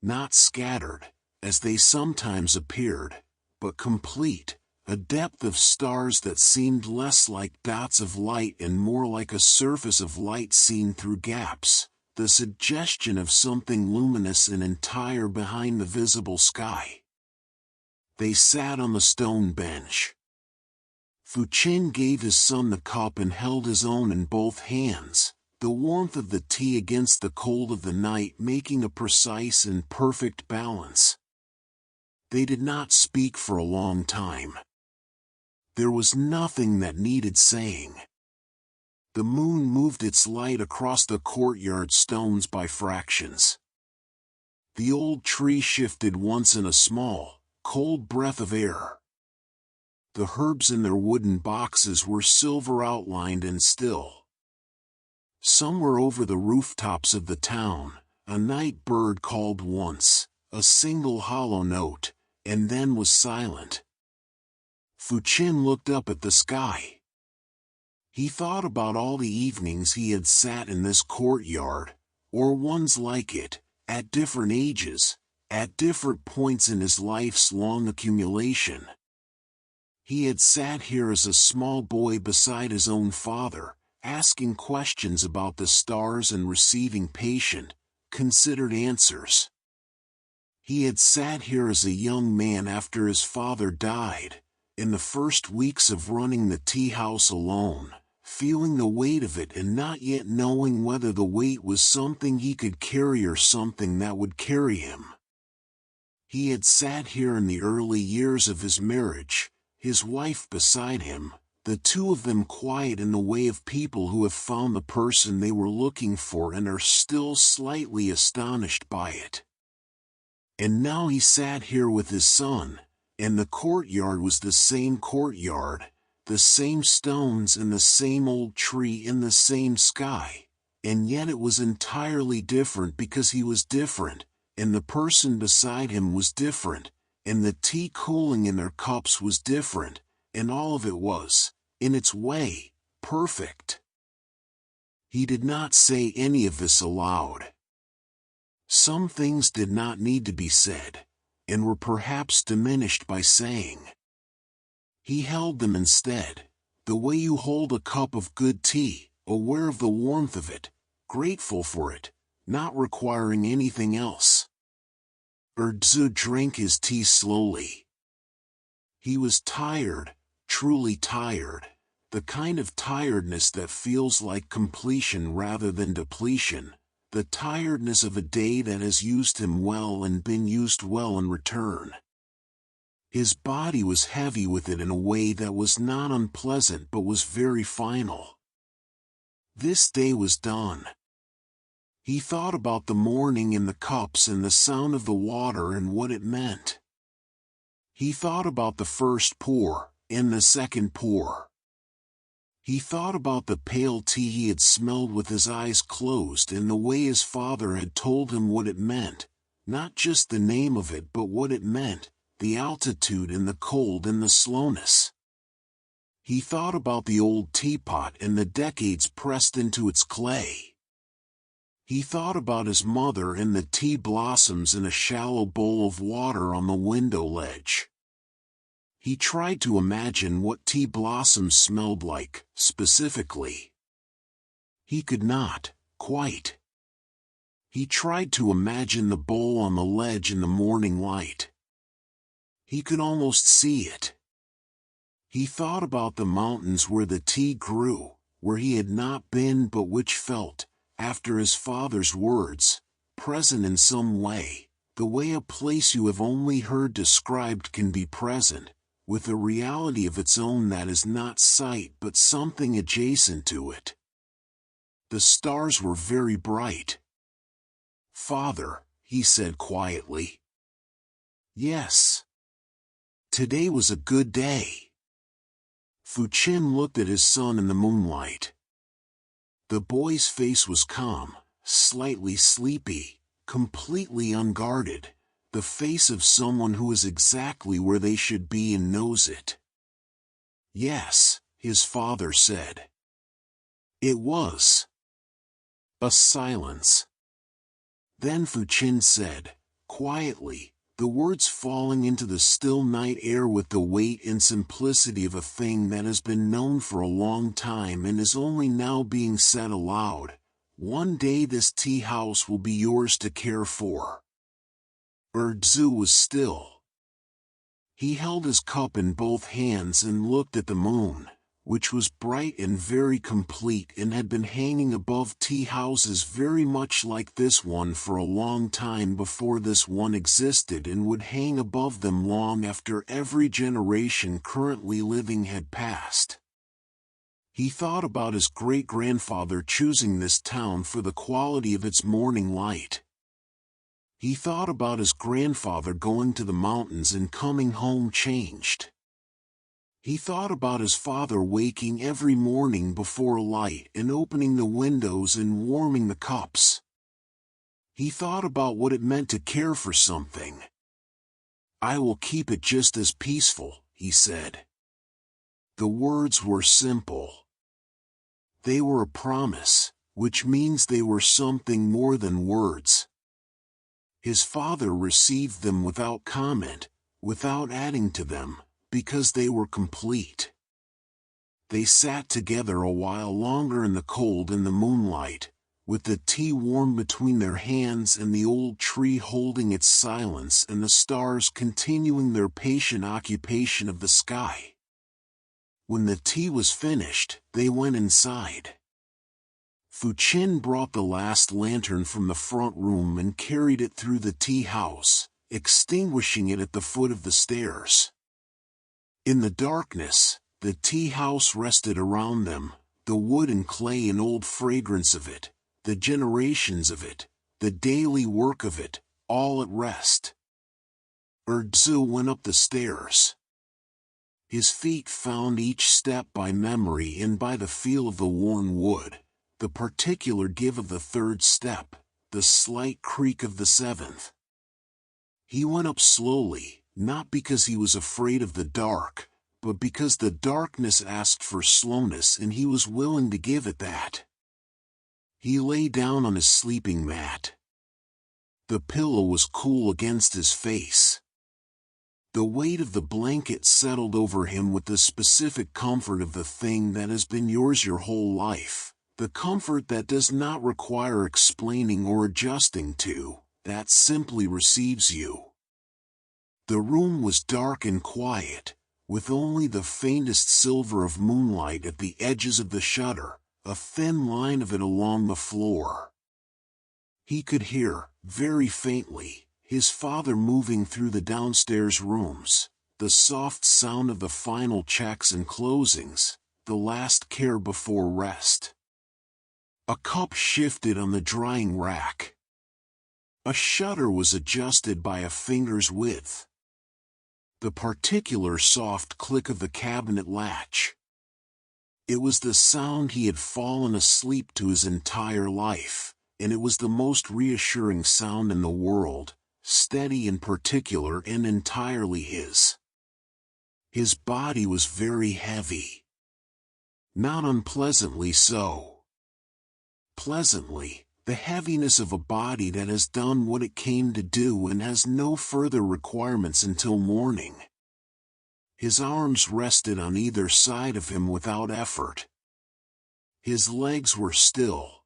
Not scattered, as they sometimes appeared, but complete, a depth of stars that seemed less like dots of light and more like a surface of light seen through gaps, the suggestion of something luminous and entire behind the visible sky. They sat on the stone bench. Fù Chīn gave his son the cup and held his own in both hands, the warmth of the tea against the cold of the night making a precise and perfect balance. They did not speak for a long time. There was nothing that needed saying. The moon moved its light across the courtyard stones by fractions. The old tree shifted once in a small, cold breath of air. The herbs in their wooden boxes were silver outlined and still. Somewhere over the rooftops of the town, a night bird called once, a single hollow note, and then was silent. Fù Chīn looked up at the sky. He thought about all the evenings he had sat in this courtyard, or ones like it, at different ages, at different points in his life's long accumulation. He had sat here as a small boy beside his own father, asking questions about the stars and receiving patient, considered answers. He had sat here as a young man after his father died, in the first weeks of running the tea house alone, feeling the weight of it and not yet knowing whether the weight was something he could carry or something that would carry him. He had sat here in the early years of his marriage, his wife beside him, the 2 of them quiet in the way of people who have found the person they were looking for and are still slightly astonished by it. And now he sat here with his son, and the courtyard was the same courtyard, the same stones and the same old tree in the same sky, and yet it was entirely different because he was different, and the person beside him was different, and the tea cooling in their cups was different, and all of it was, in its way, perfect. He did not say any of this aloud. Some things did not need to be said, and were perhaps diminished by saying. He held them instead, the way you hold a cup of good tea, aware of the warmth of it, grateful for it, not requiring anything else. Ér Tze drank his tea slowly. He was tired, truly tired, the kind of tiredness that feels like completion rather than depletion, the tiredness of a day that has used him well and been used well in return. His body was heavy with it in a way that was not unpleasant but was very final. This day was done. He thought about the morning and the cups and the sound of the water and what it meant. He thought about the first pour and the second pour. He thought about the pale tea he had smelled with his eyes closed and the way his father had told him what it meant, not just the name of it but what it meant, the altitude and the cold and the slowness. He thought about the old teapot and the decades pressed into its clay. He thought about his mother and the tea blossoms in a shallow bowl of water on the window ledge. He tried to imagine what tea blossoms smelled like, specifically. He could not, quite. He tried to imagine the bowl on the ledge in the morning light. He could almost see it. He thought about the mountains where the tea grew, where he had not been but which felt, after his father's words, present in some way, the way a place you have only heard described can be present, with a reality of its own that is not sight but something adjacent to it. The stars were very bright. "Father," he said quietly. "Yes. Today was a good day." Fù Chīn looked at his son in the moonlight. The boy's face was calm, slightly sleepy, completely unguarded, the face of someone who is exactly where they should be and knows it. "Yes," his father said. It was. A silence. Then Fù Chīn said, quietly, the words falling into the still night air with the weight and simplicity of a thing that has been known for a long time and is only now being said aloud, "One day this tea house will be yours to care for." Ér Tze was still. He held his cup in both hands and looked at the moon, which was bright and very complete and had been hanging above tea houses very much like this one for a long time before this one existed and would hang above them long after every generation currently living had passed. He thought about his great-grandfather choosing this town for the quality of its morning light. He thought about his grandfather going to the mountains and coming home changed. He thought about his father waking every morning before light and opening the windows and warming the cups. He thought about what it meant to care for something. "I will keep it just as peaceful," he said. The words were simple. They were a promise, which means they were something more than words. His father received them without comment, without adding to them, because they were complete. They sat together a while longer in the cold and the moonlight, with the tea warm between their hands and the old tree holding its silence and the stars continuing their patient occupation of the sky. When the tea was finished, they went inside. Fù Chīn brought the last lantern from the front room and carried it through the tea house, extinguishing it at the foot of the stairs. In the darkness, the tea house rested around them, the wood and clay and old fragrance of it, the generations of it, the daily work of it, all at rest. Ér Tze went up the stairs. His feet found each step by memory and by the feel of the worn wood, the particular give of the third step, the slight creak of the seventh. He went up slowly, not because he was afraid of the dark, but because the darkness asked for slowness and he was willing to give it that. He lay down on his sleeping mat. The pillow was cool against his face. The weight of the blanket settled over him with the specific comfort of the thing that has been yours your whole life, the comfort that does not require explaining or adjusting to, that simply receives you. The room was dark and quiet, with only the faintest silver of moonlight at the edges of the shutter, a thin line of it along the floor. He could hear, very faintly, his father moving through the downstairs rooms, the soft sound of the final checks and closings, the last care before rest. A cup shifted on the drying rack. A shutter was adjusted by a finger's width. The particular soft click of the cabinet latch. It was the sound he had fallen asleep to his entire life, and it was the most reassuring sound in the world, steady and particular and entirely his. His body was very heavy. Not unpleasantly so. Pleasantly, the heaviness of a body that has done what it came to do and has no further requirements until morning. His arms rested on either side of him without effort. His legs were still.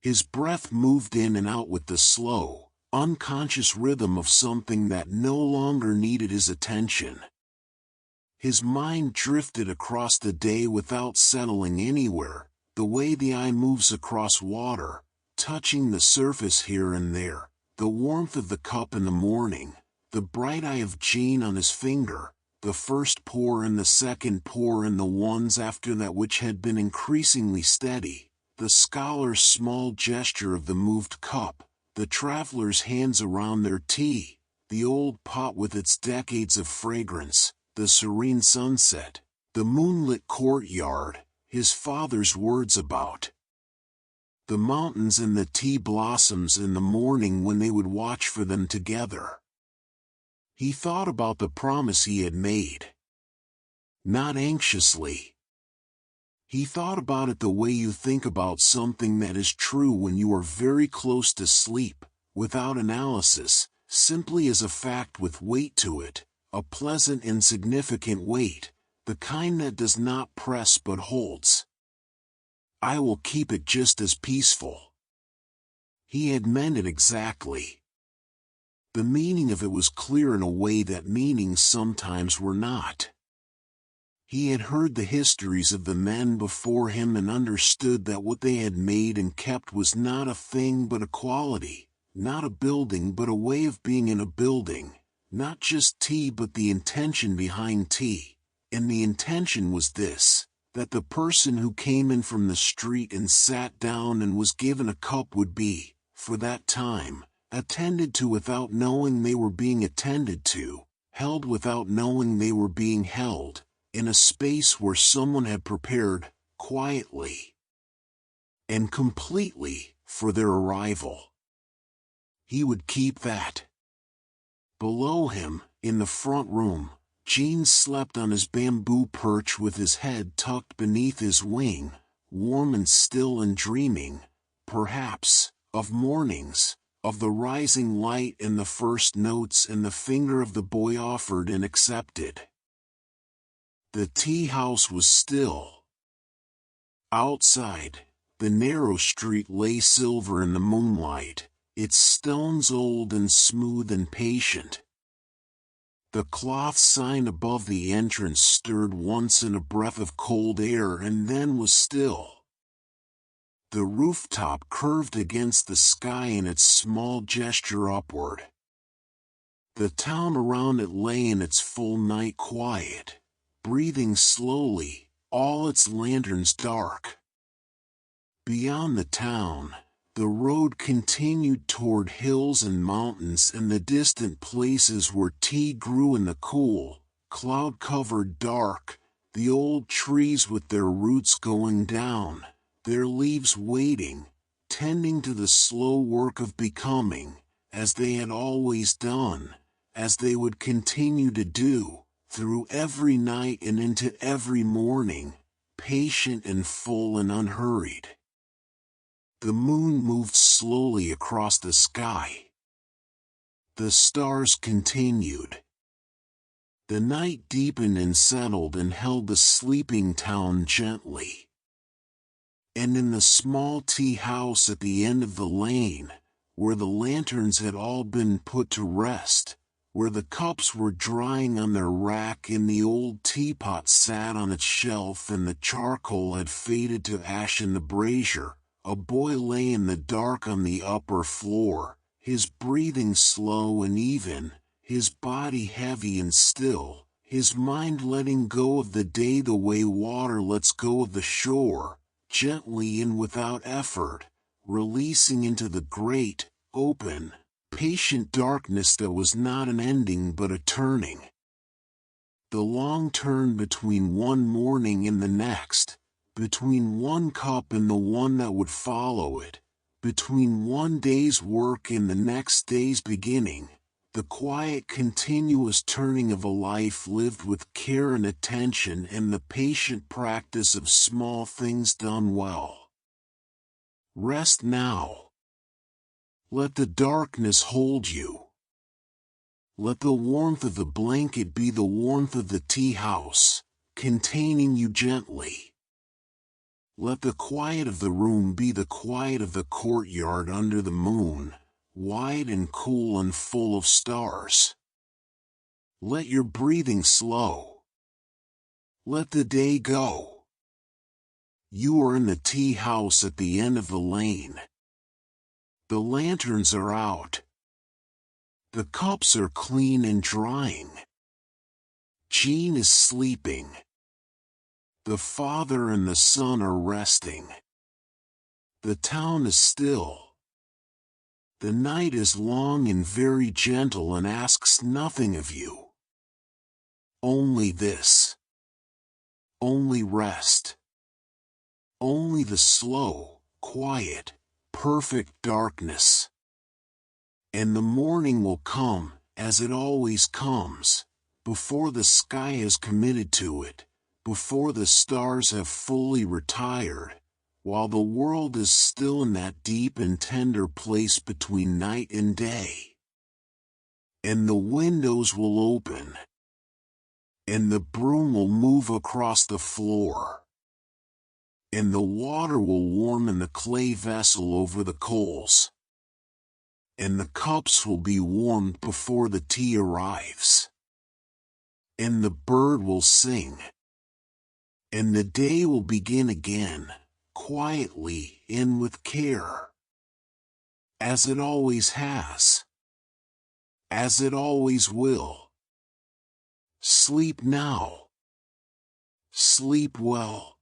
His breath moved in and out with the slow, unconscious rhythm of something that no longer needed his attention. His mind drifted across the day without settling anywhere, the way the eye moves across water, touching the surface here and there, the warmth of the cup in the morning, the bright eye of Jean on his finger, the first pour and the second pour and the ones after that which had been increasingly steady, the scholar's small gesture of the moved cup, the traveler's hands around their tea, the old pot with its decades of fragrance, the serene sunset, the moonlit courtyard, his father's words about the mountains and the tea blossoms in the morning when they would watch for them together. He thought about the promise he had made. Not anxiously. He thought about it the way you think about something that is true when you are very close to sleep, without analysis, simply as a fact with weight to it, a pleasant insignificant weight, the kind that does not press but holds. I will keep it just as peaceful. He had meant it exactly. The meaning of it was clear in a way that meanings sometimes were not. He had heard the histories of the men before him and understood that what they had made and kept was not a thing but a quality, not a building but a way of being in a building, not just tea but the intention behind tea, and the intention was this, that the person who came in from the street and sat down and was given a cup would be, for that time, attended to without knowing they were being attended to, held without knowing they were being held, in a space where someone had prepared, quietly and completely, for their arrival. He would keep that. Below him, in the front room, Jean slept on his bamboo perch with his head tucked beneath his wing, warm and still and dreaming, perhaps, of mornings, of the rising light and the first notes and the finger of the boy offered and accepted. The tea house was still. Outside, the narrow street lay silver in the moonlight, its stones old and smooth and patient. The cloth sign above the entrance stirred once in a breath of cold air and then was still. The rooftop curved against the sky in its small gesture upward. The town around it lay in its full night quiet, breathing slowly, all its lanterns dark. Beyond the town, the road continued toward hills and mountains and the distant places where tea grew in the cool, cloud-covered dark, the old trees with their roots going down, their leaves waiting, tending to the slow work of becoming, as they had always done, as they would continue to do, through every night and into every morning, patient and full and unhurried. The moon moved slowly across the sky. The stars continued. The night deepened and settled and held the sleeping town gently. And in the small tea house at the end of the lane, where the lanterns had all been put to rest, where the cups were drying on their rack and the old teapot sat on its shelf and the charcoal had faded to ash in the brazier, a boy lay in the dark on the upper floor, his breathing slow and even, his body heavy and still, his mind letting go of the day the way water lets go of the shore, gently and without effort, releasing into the great, open, patient darkness that was not an ending but a turning. The long turn between one morning and the next, between one cup and the one that would follow it, between one day's work and the next day's beginning, the quiet continuous turning of a life lived with care and attention and the patient practice of small things done well. Rest now. Let the darkness hold you. Let the warmth of the blanket be the warmth of the tea house, containing you gently. Let the quiet of the room be the quiet of the courtyard under the moon, wide and cool and full of stars. Let your breathing slow. Let the day go. You are in the tea house at the end of the lane. The lanterns are out. The cups are clean and drying. Jean is sleeping. The father and the son are resting. The town is still. The night is long and very gentle and asks nothing of you. Only this. Only rest. Only the slow, quiet, perfect darkness. And the morning will come, as it always comes, before the sky has committed to it, before the stars have fully retired, while the world is still in that deep and tender place between night and day. And the windows will open. And the broom will move across the floor. And the water will warm in the clay vessel over the coals. And the cups will be warmed before the tea arrives. And the bird will sing. And the day will begin again, quietly and with care. As it always has. As it always will. Sleep now. Sleep well.